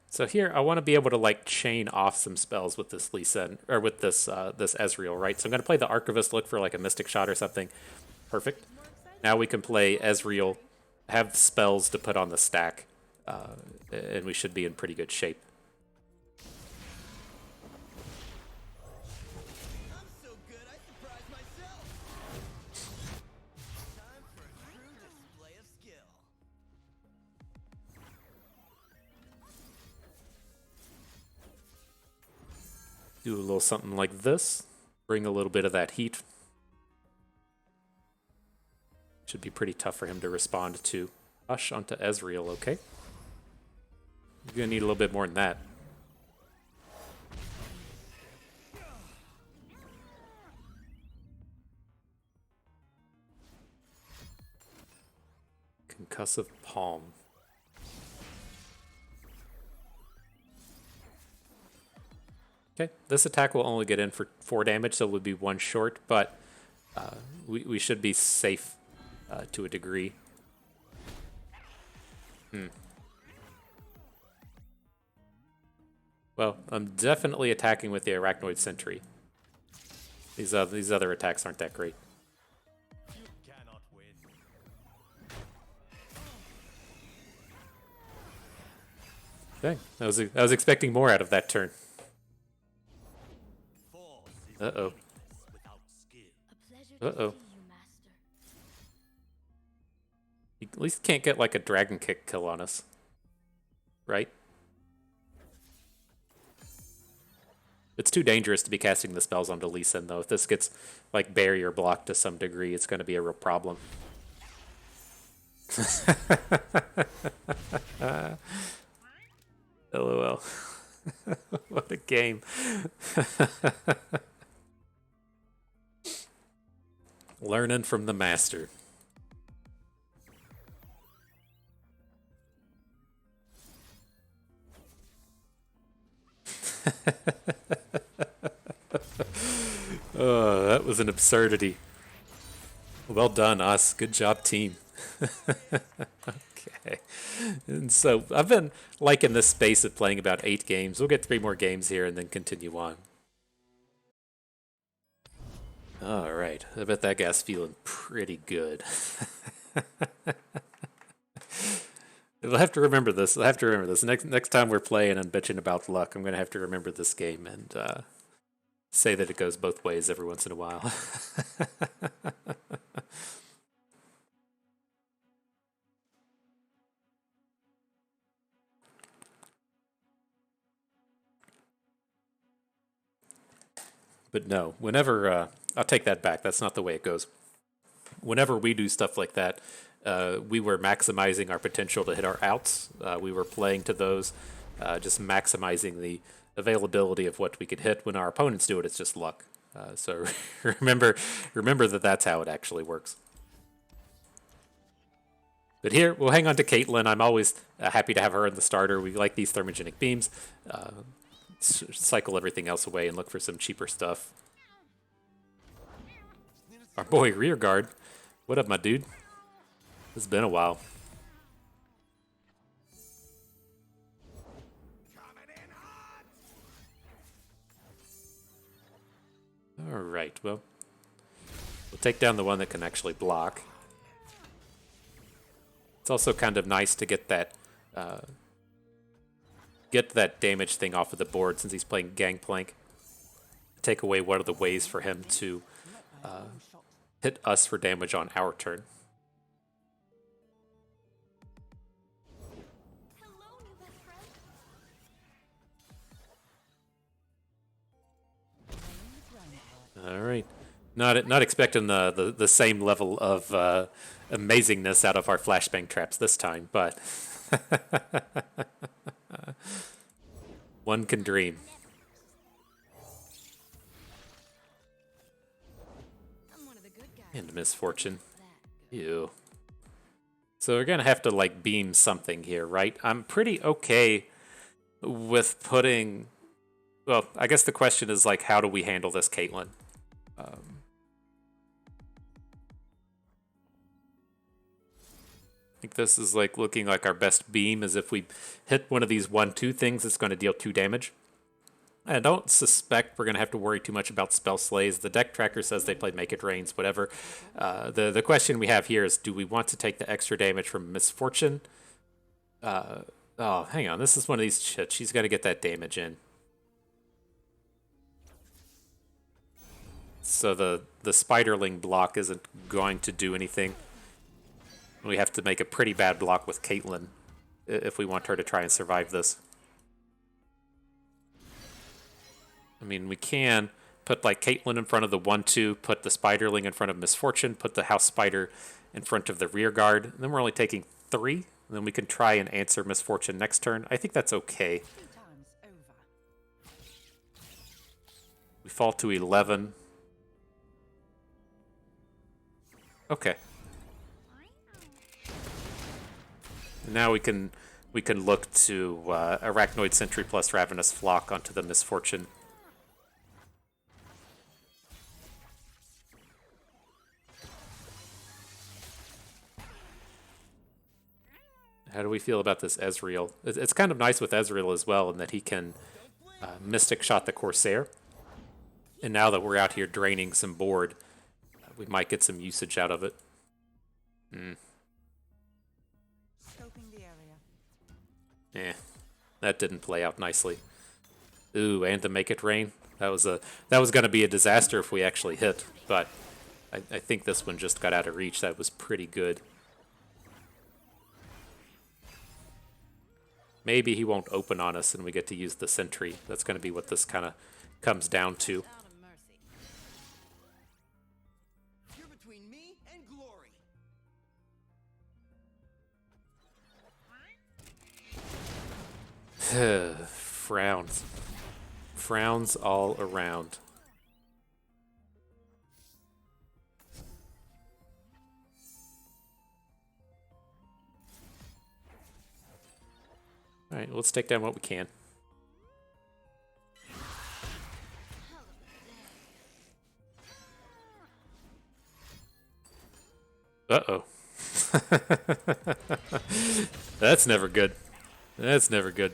Speaker 1: So here, I want to be able to like chain off some spells with this Lee Sin, or with this this Ezreal, right? So I'm going to play the Archivist, look for like a Mystic Shot or something. Perfect. Now we can play Ezreal, have spells to put on the stack, and we should be in pretty good shape.
Speaker 3: I'm so good, I surprise myself. Time for a true display of skill.
Speaker 1: Do a little something like this. Bring a little bit of that heat. Should be pretty tough for him to respond to. Hush onto Ezreal, okay? You're gonna need a little bit more than that. Concussive Palm. Okay, this attack will only get in for 4 damage, so it would be 1 short, but we should be safe to a degree. Well, I'm definitely attacking with the Arachnoid Sentry. These other attacks aren't that great.
Speaker 3: You cannot win.
Speaker 1: Okay, I was expecting more out of that turn.
Speaker 3: Force is
Speaker 1: Uh-oh.
Speaker 3: weakness without skill.
Speaker 2: A pleasure to
Speaker 1: Uh-oh.
Speaker 2: see you, Master.
Speaker 1: You at least can't get like a dragon kick kill on us. Right? It's too dangerous to be casting the spells onto Lee Sin, though. If this gets like barrier blocked to some degree, it's going to be a real problem. LOL. What a game. Learning from the master. Oh, that was an absurdity. Well done, us. Good job, team. Okay. And so I've been liking this space of playing about 8 games. We'll get 3 more games here and then continue on. All right. I bet that guy's feeling pretty good. I'll have to remember this. I'll have to remember this. Next time we're playing and bitching about luck, I'm going to have to remember this game and say that it goes both ways every once in a while. But no, whenever I'll take that back. That's not the way it goes. Whenever we do stuff like that, we were maximizing our potential to hit our outs. We were playing to those, just maximizing the availability of what we could hit. When our opponents do it, it's just luck. So remember that that's how it actually works. But here, we'll hang on to Caitlyn. I'm always happy to have her in the starter. We like these thermogenic beams. Cycle everything else away and look for some cheaper stuff. Our boy Rearguard. What up, my dude? It's been a while. Alright, well. We'll take down the one that can actually block. It's also kind of nice to get that damage thing off of the board since he's playing Gangplank. Take away one of the ways for him to hit us for damage on our turn. All right, not expecting the same level of amazingness out of our flashbang traps this time, but one can dream. And misfortune. Ew. So we're gonna have to like beam something here, right? I'm pretty okay with putting. Well, I guess the question is like, how do we handle this, Caitlyn? I think this is like looking like our best beam is if we hit one of these 1/2 things, it's going to deal 2 damage. I don't suspect we're going to have to worry too much about spell slays. The deck tracker says they play Make It Rains, whatever. The question we have here is, do we want to take the extra damage from Misfortune? Oh, hang on. This is one of these shit. She's got to get that damage in. So the Spiderling block isn't going to do anything. We have to make a pretty bad block with Caitlyn if we want her to try and survive this. I mean, we can put like Caitlyn in front of the 1/2, put the Spiderling in front of Misfortune, put the House Spider in front of the Rearguard, and then we're only taking 3, and then we can try and answer Misfortune next turn. I think that's okay. We fall to 11. Okay. Now we can look to Arachnoid Sentry plus Ravenous Flock onto the Misfortune. How do we feel about this Ezreal? It's kind of nice with Ezreal as well in that he can Mystic Shot the Corsair. And now that we're out here draining some board, we might get some usage out of it. That didn't play out nicely. Ooh, and to Make It Rain. That was going to be a disaster if we actually hit, but I think this one just got out of reach. That was pretty good. maybe he won't open on us and we get to use the sentry. That's going to be what this kind of comes down to.
Speaker 2: Out of mercy.
Speaker 3: You're between me and glory.
Speaker 1: Frowns. Frowns all around. Alright, let's take down what we can. Uh-oh. That's never good. That's never good.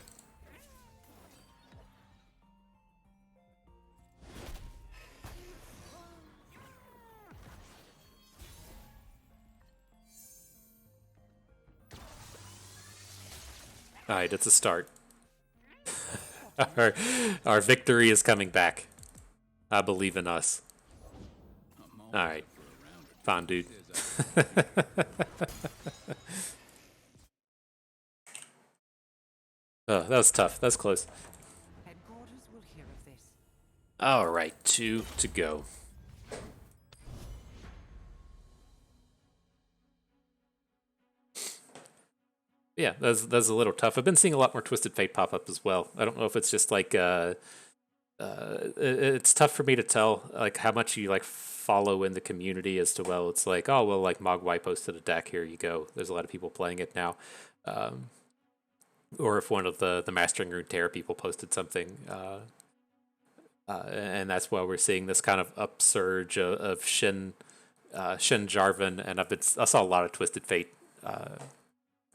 Speaker 1: Alright, it's a start. our victory is coming back. I believe in us. Alright. Fine, dude. Oh, that was tough. That's close.
Speaker 2: Headquarters will hear of this.
Speaker 1: Alright, 2 to go. Yeah, that's a little tough. I've been seeing a lot more Twisted Fate pop up as well. I don't know if it's just like it's tough for me to tell like how much you like follow in the community as to, well, it's like, oh well, like Mogwai posted a deck, here you go. There's a lot of people playing it now. Or if one of the Mastering Runeterra people posted something, and that's why we're seeing this kind of upsurge of Shin Jarvan, and I saw a lot of Twisted Fate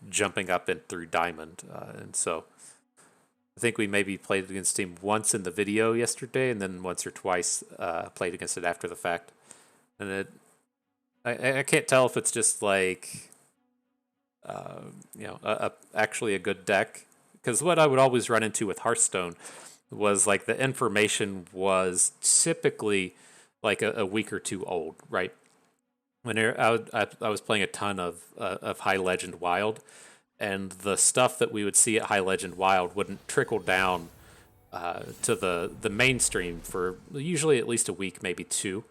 Speaker 1: jumping up and through Diamond, and so I think we maybe played against him once in the video yesterday, and then once or twice played against it after the fact. And I can't tell if it's just like actually a good deck, because what I would always run into with Hearthstone was like the information was typically like a week or two old, right? When I was playing a ton of High Legend Wild, and the stuff that we would see at High Legend Wild wouldn't trickle down to the mainstream for usually at least a week, maybe two.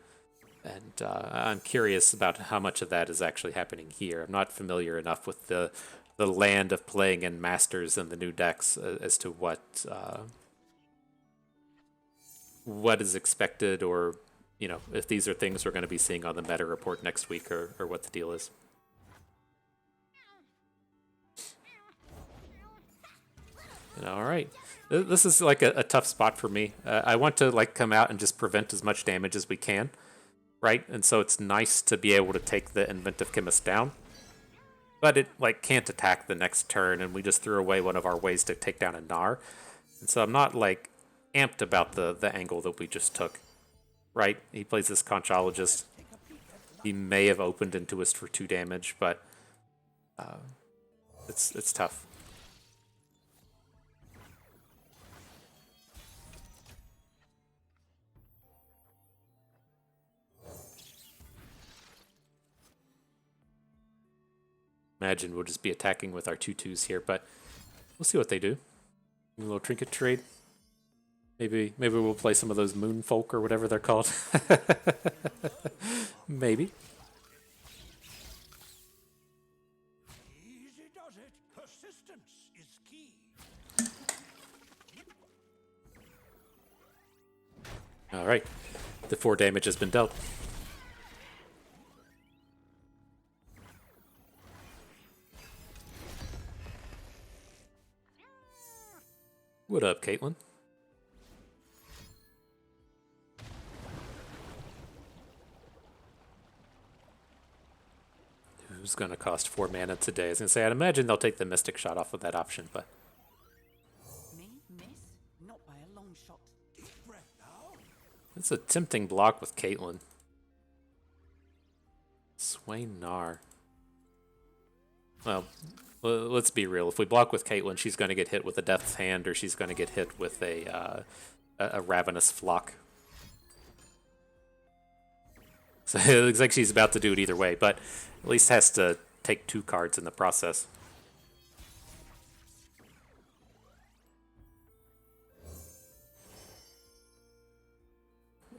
Speaker 1: And I'm curious about how much of that is actually happening here. I'm not familiar enough with the land of playing in Masters and the new decks as to what is expected, or if these are things we're going to be seeing on the meta report next week, or what the deal is. All right, this is like a tough spot for me. I want to like come out and just prevent as much damage as we can, right? And so it's nice to be able to take the Inventive Chemist down, but it like can't attack the next turn, and we just threw away one of our ways to take down a Gnar. And so I'm not like amped about the angle that we just took, right? He plays this Conchologist. He may have opened into us for 2 damage, but it's tough. Imagine we'll just be attacking with our 2/2s here, but we'll see what they do. A little trinket trade. Maybe we'll play some of those Moonfolk or whatever they're called. Maybe.
Speaker 3: Easy does it. Persistence is key.
Speaker 1: All right. The 4 damage has been dealt. What up, Caitlyn? Who's going to cost 4 mana today? I was going to say, I'd imagine they'll take the Mystic Shot off of that option, but...
Speaker 2: Me miss? Not by a long shot.
Speaker 3: Deep breath now.
Speaker 1: It's a tempting block with Caitlyn. Swain Gnar. Well, let's be real. If we block with Caitlyn, she's going to get hit with a Death's Hand, or she's going to get hit with a Ravenous Flock. So it looks like she's about to do it either way, but at least has to take 2 cards in the process.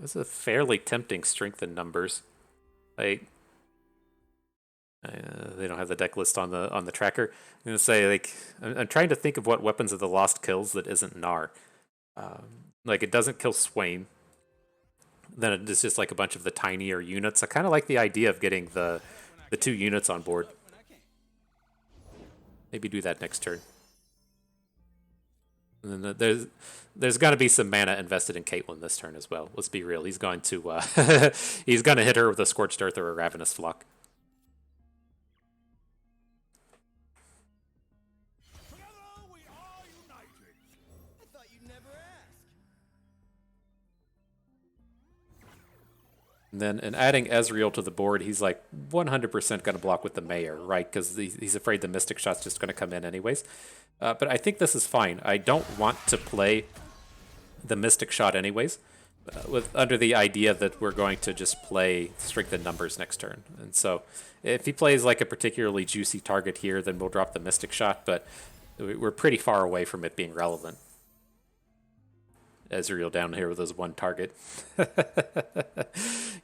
Speaker 1: This is a fairly tempting strength in numbers. Like, they don't have the deck list on the tracker. I'm gonna say like I'm trying to think of what weapons of the lost kills that isn't Gnar. Like it doesn't kill Swain. Then it's just like a bunch of the tinier units. I kind of like the idea of getting the 2 units on board. Maybe do that next turn. And then there's got to be some mana invested in Caitlyn this turn as well. Let's be real. He's going to he's going to hit her with a Scorched Earth or a Ravenous Flock. And then in adding Ezreal to the board, he's like 100% going to block with the Mayor, right? Because he's afraid the Mystic Shot's just going to come in anyways. But I think this is fine. I don't want to play the Mystic Shot anyways, under the idea that we're going to just play Strength in Numbers next turn. And so if he plays like a particularly juicy target here, then we'll drop the Mystic Shot, but we're pretty far away from it being relevant. Ezreal down here with his 1 target.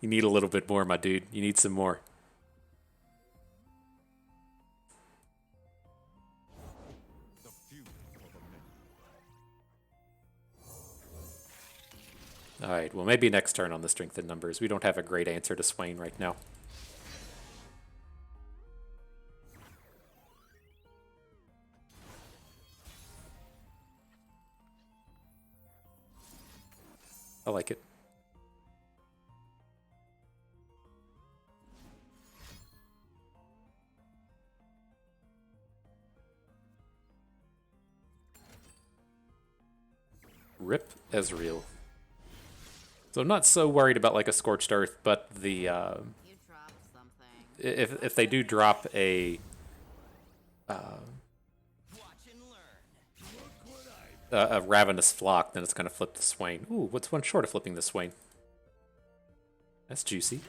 Speaker 1: You need a little bit more, my dude. You need some more. Alright, well maybe next turn on the Strength in Numbers. We don't have a great answer to Swain right now. I like it. Rip Ezreal. So I'm not so worried about like a Scorched Earth, but the if they do drop a Ravenous Flock, then it's going to flip the Swain. Ooh, what's 1 short of flipping the Swain? That's juicy.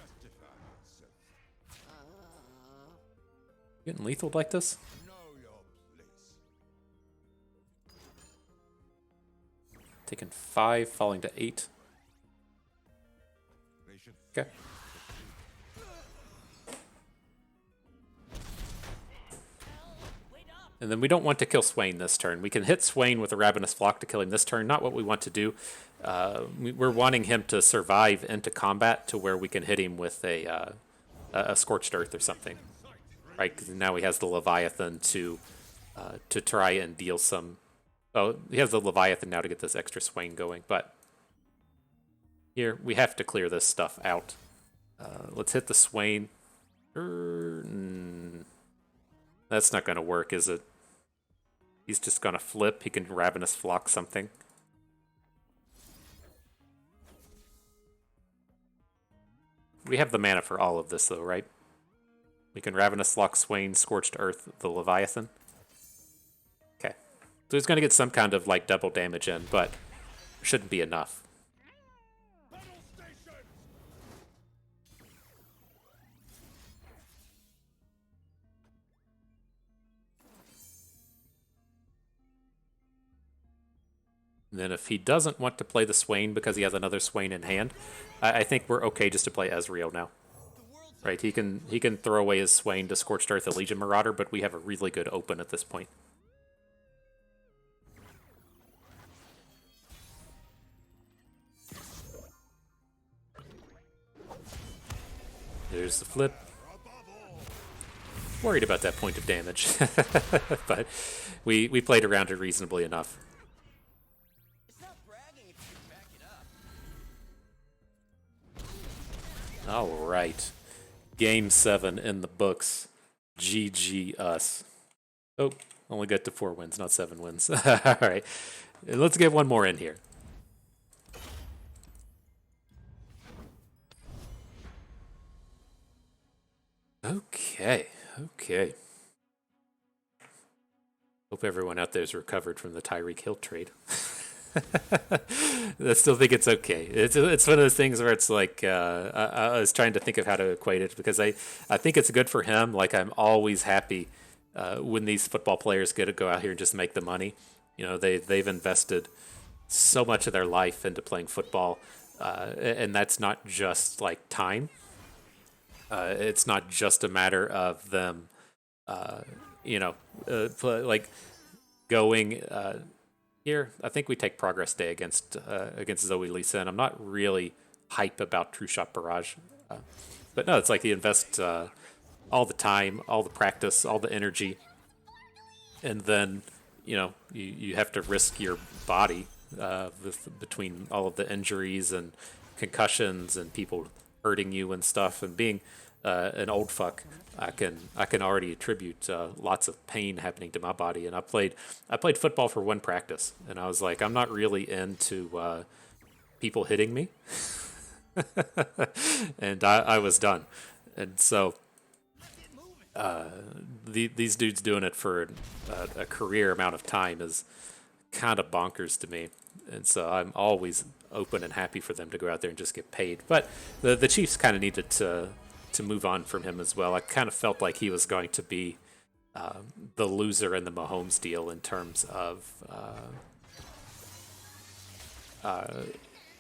Speaker 1: Getting lethal like this? Taking 5, falling to 8. Okay. And then we don't want to kill Swain this turn. We can hit Swain with a Ravenous Flock to kill him this turn. Not what we want to do. We're wanting him to survive into combat to where we can hit him with a Scorched Earth or something. Right? Because now he has the Leviathan to try and deal some... Oh, he has the Leviathan now to get this extra Swain going. But here, we have to clear this stuff out. Let's hit the Swain. That's not going to work, is it? He's just going to flip. He can Ravenous Flock something. We have the mana for all of this, though, right? We can Ravenous Flock, Swain, Scorched Earth, the Leviathan. Okay. So he's going to get some kind of, like, double damage in, but shouldn't be enough. And then if he doesn't want to play the Swain because he has another Swain in hand, I think we're okay just to play Ezreal now. Right, he can throw away his Swain to Scorched Earth, the Legion Marauder, but we have a really good open at this point. There's the flip. Worried about that point of damage, but we played around it reasonably enough. All right. Game 7 in the books. GG us. Oh, only got to 4 wins, not 7 wins. All right. Let's get one more in here. Okay. Hope everyone out there is recovered from the Tyreek Hill trade. I still think it's okay. It's one of those things where it's like I was trying to think of how to equate it because I think it's good for him. Like I'm always happy when these football players get to go out here and just make the money. You know they've invested so much of their life into playing football, and that's not just like time. It's not just a matter of them, you know, like going here. I think we take Progress Day against Zoe Lisa, and I'm not really hype about True Shot Barrage, but no, it's like you invest all the time, all the practice, all the energy, and then you have to risk your body between all of the injuries and concussions and people hurting you and stuff, and being an old fuck. I can already attribute lots of pain happening to my body, and I played football for one practice, and I was like, I'm not really into people hitting me, and I was done, and so these dudes doing it for a career amount of time is kind of bonkers to me, and so I'm always open and happy for them to go out there and just get paid. But the Chiefs kind of needed to move on from him as well. I kind of felt like he was going to be the loser in the Mahomes deal in terms of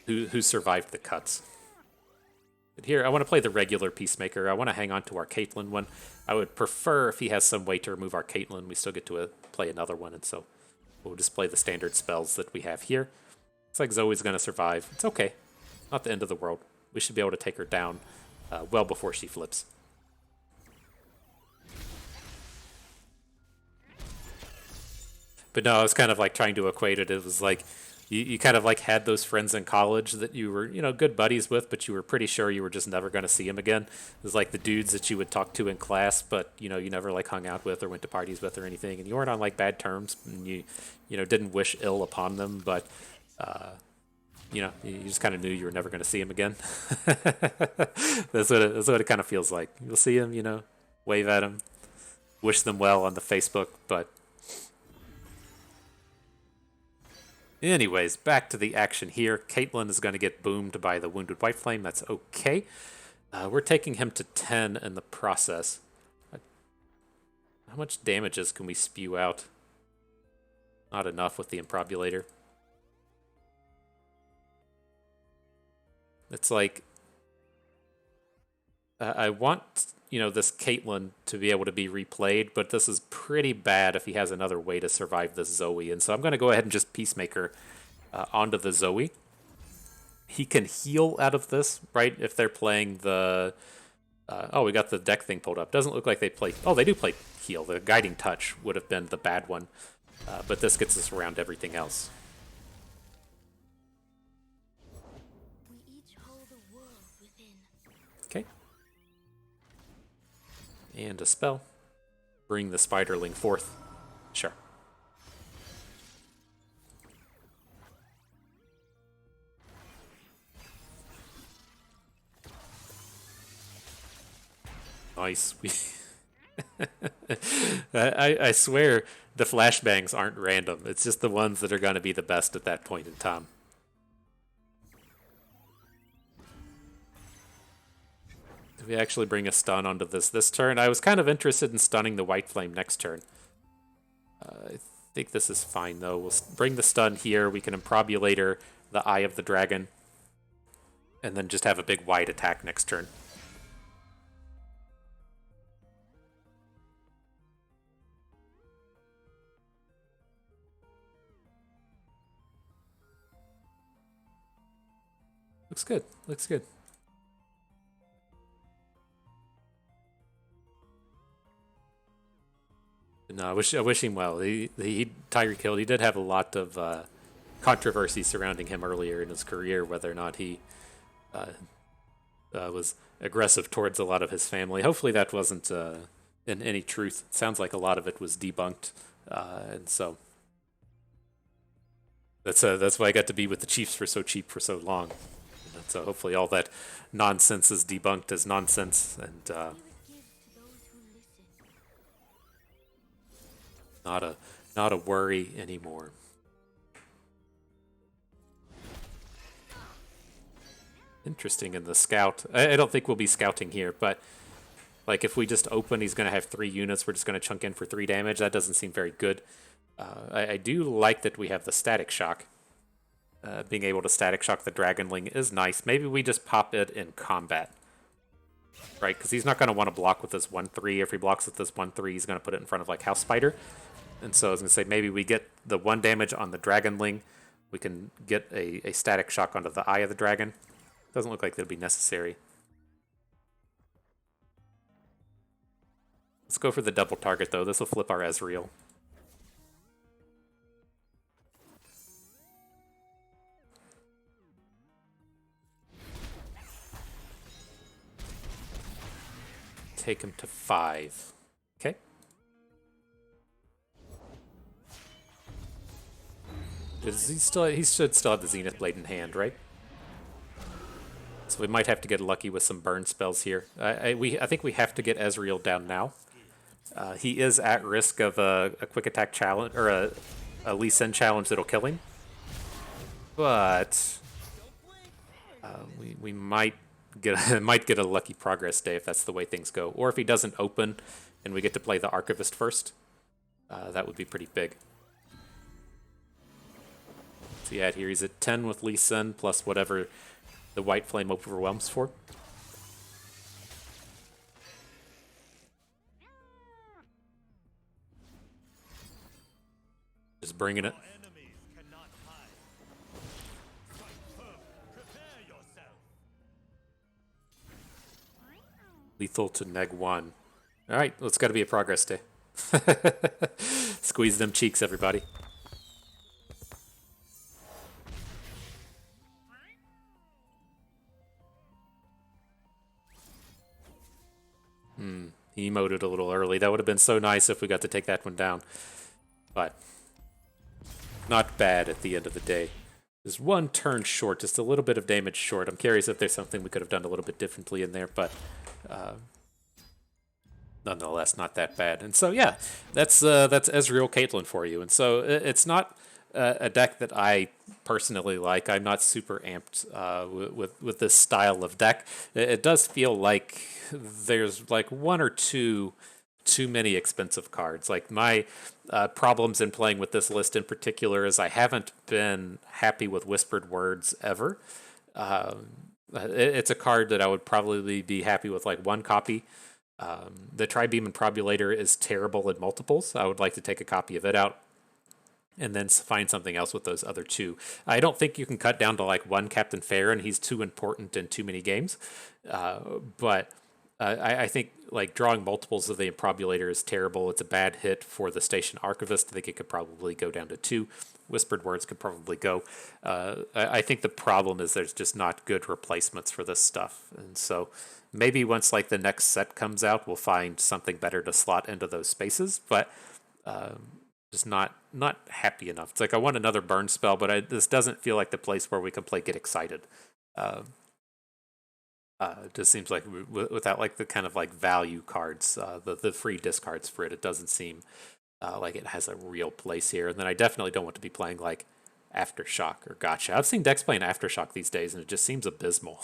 Speaker 1: who survived the cuts. But here, I want to play the regular Peacemaker. I want to hang on to our Caitlyn one. I would prefer if he has some way to remove our Caitlyn, we still get to play another one, and so we'll just play the standard spells that we have here. It's like Zoe's going to survive. It's okay. Not the end of the world. We should be able to take her down well before she flips. But no, I was kind of like trying to equate it. It was like you kind of like had those friends in college that you were, good buddies with, but you were pretty sure you were just never going to see them again. It was like the dudes that you would talk to in class, but you never like hung out with or went to parties with or anything, and you weren't on like bad terms, and you didn't wish ill upon them, but you just kind of knew you were never going to see him again. That's what it kind of feels like. You'll see him, wave at him, wish them well on the Facebook, but anyways, back to the action here. Caitlyn is going to get boomed by the Wounded White Flame. That's okay. We're taking him to 10 in the process. How much damages can we spew out? Not enough with the Improbulator. It's like I want this Caitlyn to be able to be replayed, but this is pretty bad if he has another way to survive this Zoe, and so I'm going to go ahead and just Peacemaker onto the Zoe. He can heal out of this, right? If they're playing the oh, we got the deck thing pulled up. Doesn't look like they play. Oh, they do play heal. The Guiding Touch would have been the bad one, but this gets us around everything else. Okay. And a spell. Bring the Spiderling forth. Sure. Nice. I swear the flashbangs aren't random. It's just the ones that are going to be the best at that point in time. We actually bring a stun onto this turn. I was kind of interested in stunning the White Flame next turn. I think this is fine, though. We'll bring the stun here. We can Improbulator the Eye of the Dragon, and then just have a big wide attack next turn. Looks good. Looks good. No, I wish him well. He Tyreek Hill. He did have a lot of controversy surrounding him earlier in his career, whether or not he was aggressive towards a lot of his family. Hopefully, that wasn't in any truth. It sounds like a lot of it was debunked, and so that's why I got to be with the Chiefs for so cheap for so long. And so hopefully, all that nonsense is debunked as nonsense, and not a worry anymore. Interesting in the scout. I don't think we'll be scouting here, but like if we just open, he's going to have 3 units. We're just going to chunk in for 3 damage. That doesn't seem very good. I do like that we have the Static Shock. being able to static shock the Dragonling is nice. Maybe we just pop it in combat, right? Because he's not going to want to block with this 1/3. If he blocks with this 1/3, he's going to put it in front of like House Spider. And so I was going to say maybe we get the 1 damage on the Dragonling. We can get a static shock onto the Eye of the Dragon. Doesn't look like that'll be necessary. Let's go for the double target though. This will flip our Ezreal. Take him to 5. Okay. He should still have the Zenith Blade in hand, right? So we might have to get lucky with some burn spells here. I think we have to get Ezreal down now. He is at risk of a quick attack challenge or a Lee Sin challenge that'll kill him. But we might get a lucky progress day if that's the way things go, or if he doesn't open and we get to play the Archivist first. That would be pretty big. So yeah, here he's at 10 with Lee Sin plus whatever the White Flame overwhelms for. Just bringing it. Lethal to -1. Alright, well, it's got to be a progress day. Squeeze them cheeks, everybody. He emoted a little early. That would have been so nice if we got to take that one down. But not bad at the end of the day. Just 1 turn short, just a little bit of damage short. I'm curious if there's something we could have done a little bit differently in there, but nonetheless, not that bad. And so, yeah, that's Ezreal Caitlyn for you. And so it's not a deck that I personally like. I'm not super amped with this style of deck. It does feel like there's like 1 or 2 too many expensive cards. Like my problems in playing with this list in particular is I haven't been happy with Whispered Words ever. It's a card that I would probably be happy with like 1 copy. The Tribeam and Probulator is terrible in multiples. I would like to take a copy of it out and then find something else with those other 2. I don't think you can cut down to like 1 Captain Farron. He's too important in too many games. But I think like drawing multiples of the Improbulator is terrible. It's a bad hit for the Station Archivist. I think it could probably go down to 2. Whispered Words could probably go. I think the problem is there's just not good replacements for this stuff. And so maybe once like the next set comes out, we'll find something better to slot into those spaces. But just not happy enough. It's like I want another burn spell, but this doesn't feel like the place where we can play Get Excited. It just seems like without like the kind of like value cards, the free discards for it, it doesn't seem like it has a real place here. And then I definitely don't want to be playing like Aftershock or Gotcha. I've seen decks playing Aftershock these days, and it just seems abysmal.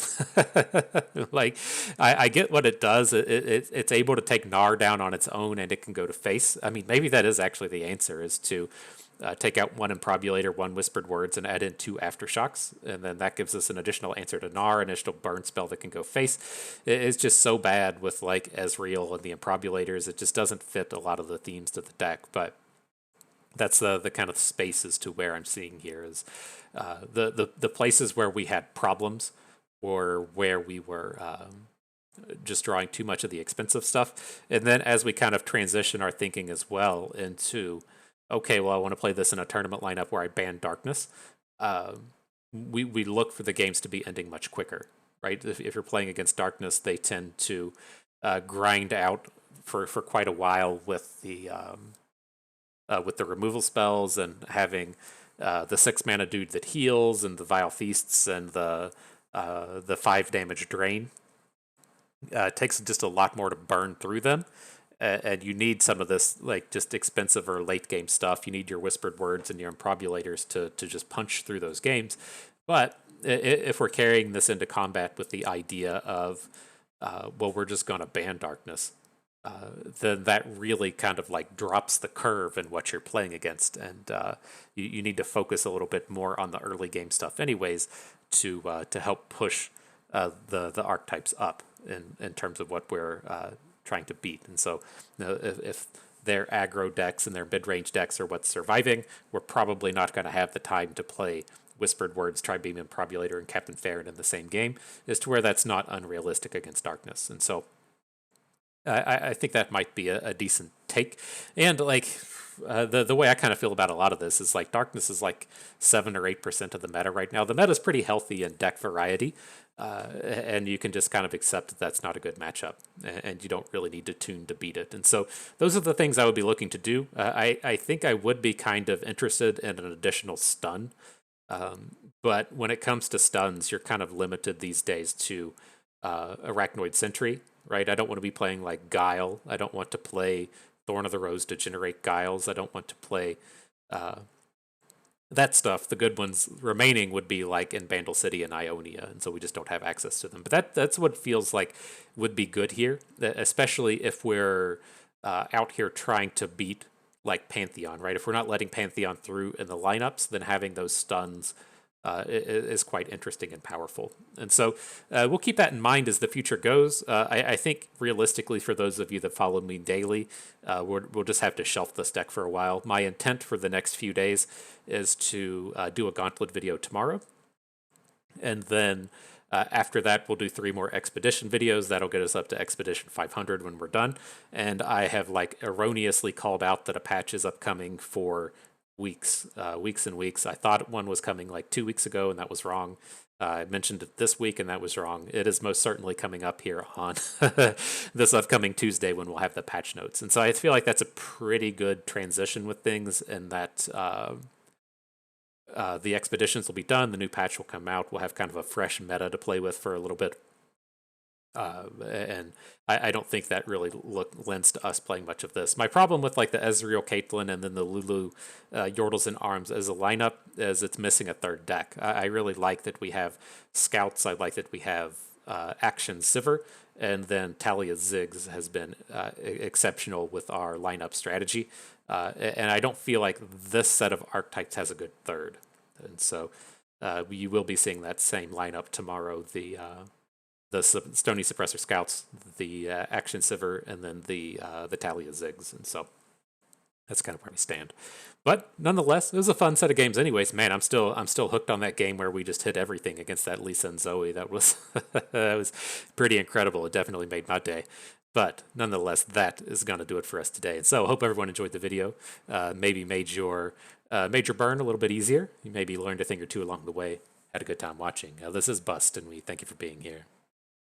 Speaker 1: Like, I get what it does. It's able to take Gnar down on its own, and it can go to face. I mean, maybe that is actually the answer, is to take out 1 Improbulator, 1 Whispered Words, and add in 2 Aftershocks, and then that gives us an additional answer to Gnar, an additional burn spell that can go face. It's just so bad with like Ezreal and the Improbulators. It just doesn't fit a lot of the themes to the deck, but that's the kind of spaces to where I'm seeing here is the places where we had problems or where we were just drawing too much of the expensive stuff. And then as we kind of transition our thinking as well into, okay, well, I want to play this in a tournament lineup where I ban Darkness, we look for the games to be ending much quicker, right? If you're playing against Darkness, they tend to grind out for quite a while with the removal spells and having the 6 mana dude that heals and the Vile Feasts and the 5 damage drain. It takes just a lot more to burn through them. And you need some of this like just expensive or late game stuff. You need your Whispered Words and your Improbulators to just punch through those games. But if we're carrying this into combat with the idea of, well, we're just going to ban Darkness, then that really kind of like drops the curve in what you're playing against, and you need to focus a little bit more on the early game stuff, anyways, to help push the archetypes up in terms of what we're trying to beat. And so, if their aggro decks and their mid range decks are what's surviving, we're probably not going to have the time to play Whispered Words, Tribeam, Improbulator, and Captain Farron in the same game, as to where that's not unrealistic against Darkness. And so I think that might be a decent take. And like the way I kind of feel about a lot of this is like Darkness is like 7 or 8% of the meta right now. The meta is pretty healthy in deck variety, and you can just kind of accept that that's not a good matchup, and you don't really need to tune to beat it. And so those are the things I would be looking to do. I think I would be kind of interested in an additional stun. But when it comes to stuns, you're kind of limited these days to Arachnoid Sentry, right? I don't want to be playing like Guile. I don't want to play Thorn of the Rose to generate Guiles. I don't want to play that stuff. The good ones remaining would be like in Bandle City and Ionia, and so we just don't have access to them. But that's what feels like would be good here, especially if we're out here trying to beat like Pantheon, right? If we're not letting Pantheon through in the lineups, then having those stuns is quite interesting and powerful. And so we'll keep that in mind as the future goes. I think realistically, for those of you that follow me daily, we'll just have to shelf this deck for a while. My intent for the next few days is to do a Gauntlet video tomorrow. And then after that, we'll do 3 more Expedition videos. That'll get us up to Expedition 500 when we're done. And I have like erroneously called out that a patch is upcoming for weeks and weeks. I thought one was coming like 2 weeks ago, and that was wrong. I mentioned it this week, and that was wrong. It is most certainly coming up here on this upcoming Tuesday when we'll have the patch notes. And so I feel like that's a pretty good transition with things, and that the expeditions will be done. The new patch will come out. We'll have kind of a fresh meta to play with for a little bit. And I don't think that really lends to us playing much of this. My problem with like the Ezreal Caitlyn and then the Lulu Yordles and Arms as a lineup is it's missing a third deck. I really like that we have Scouts. I like that we have Action Sivir, and then Talia Ziggs has been exceptional with our lineup strategy. And I don't feel like this set of archetypes has a good third. And so you will be seeing that same lineup tomorrow. The Stony Suppressor Scouts, the Action Sivir, and then the Talia Ziggs. And so that's kind of where we stand. But nonetheless, it was a fun set of games anyways. Man, I'm still hooked on that game where we just hit everything against that Lisa and Zoe. That was that was pretty incredible. It definitely made my day. But nonetheless, that is going to do it for us today. And so I hope everyone enjoyed the video. Maybe made your burn a little bit easier. You maybe learned a thing or two along the way. Had a good time watching. This is Bust, and we thank you for being here.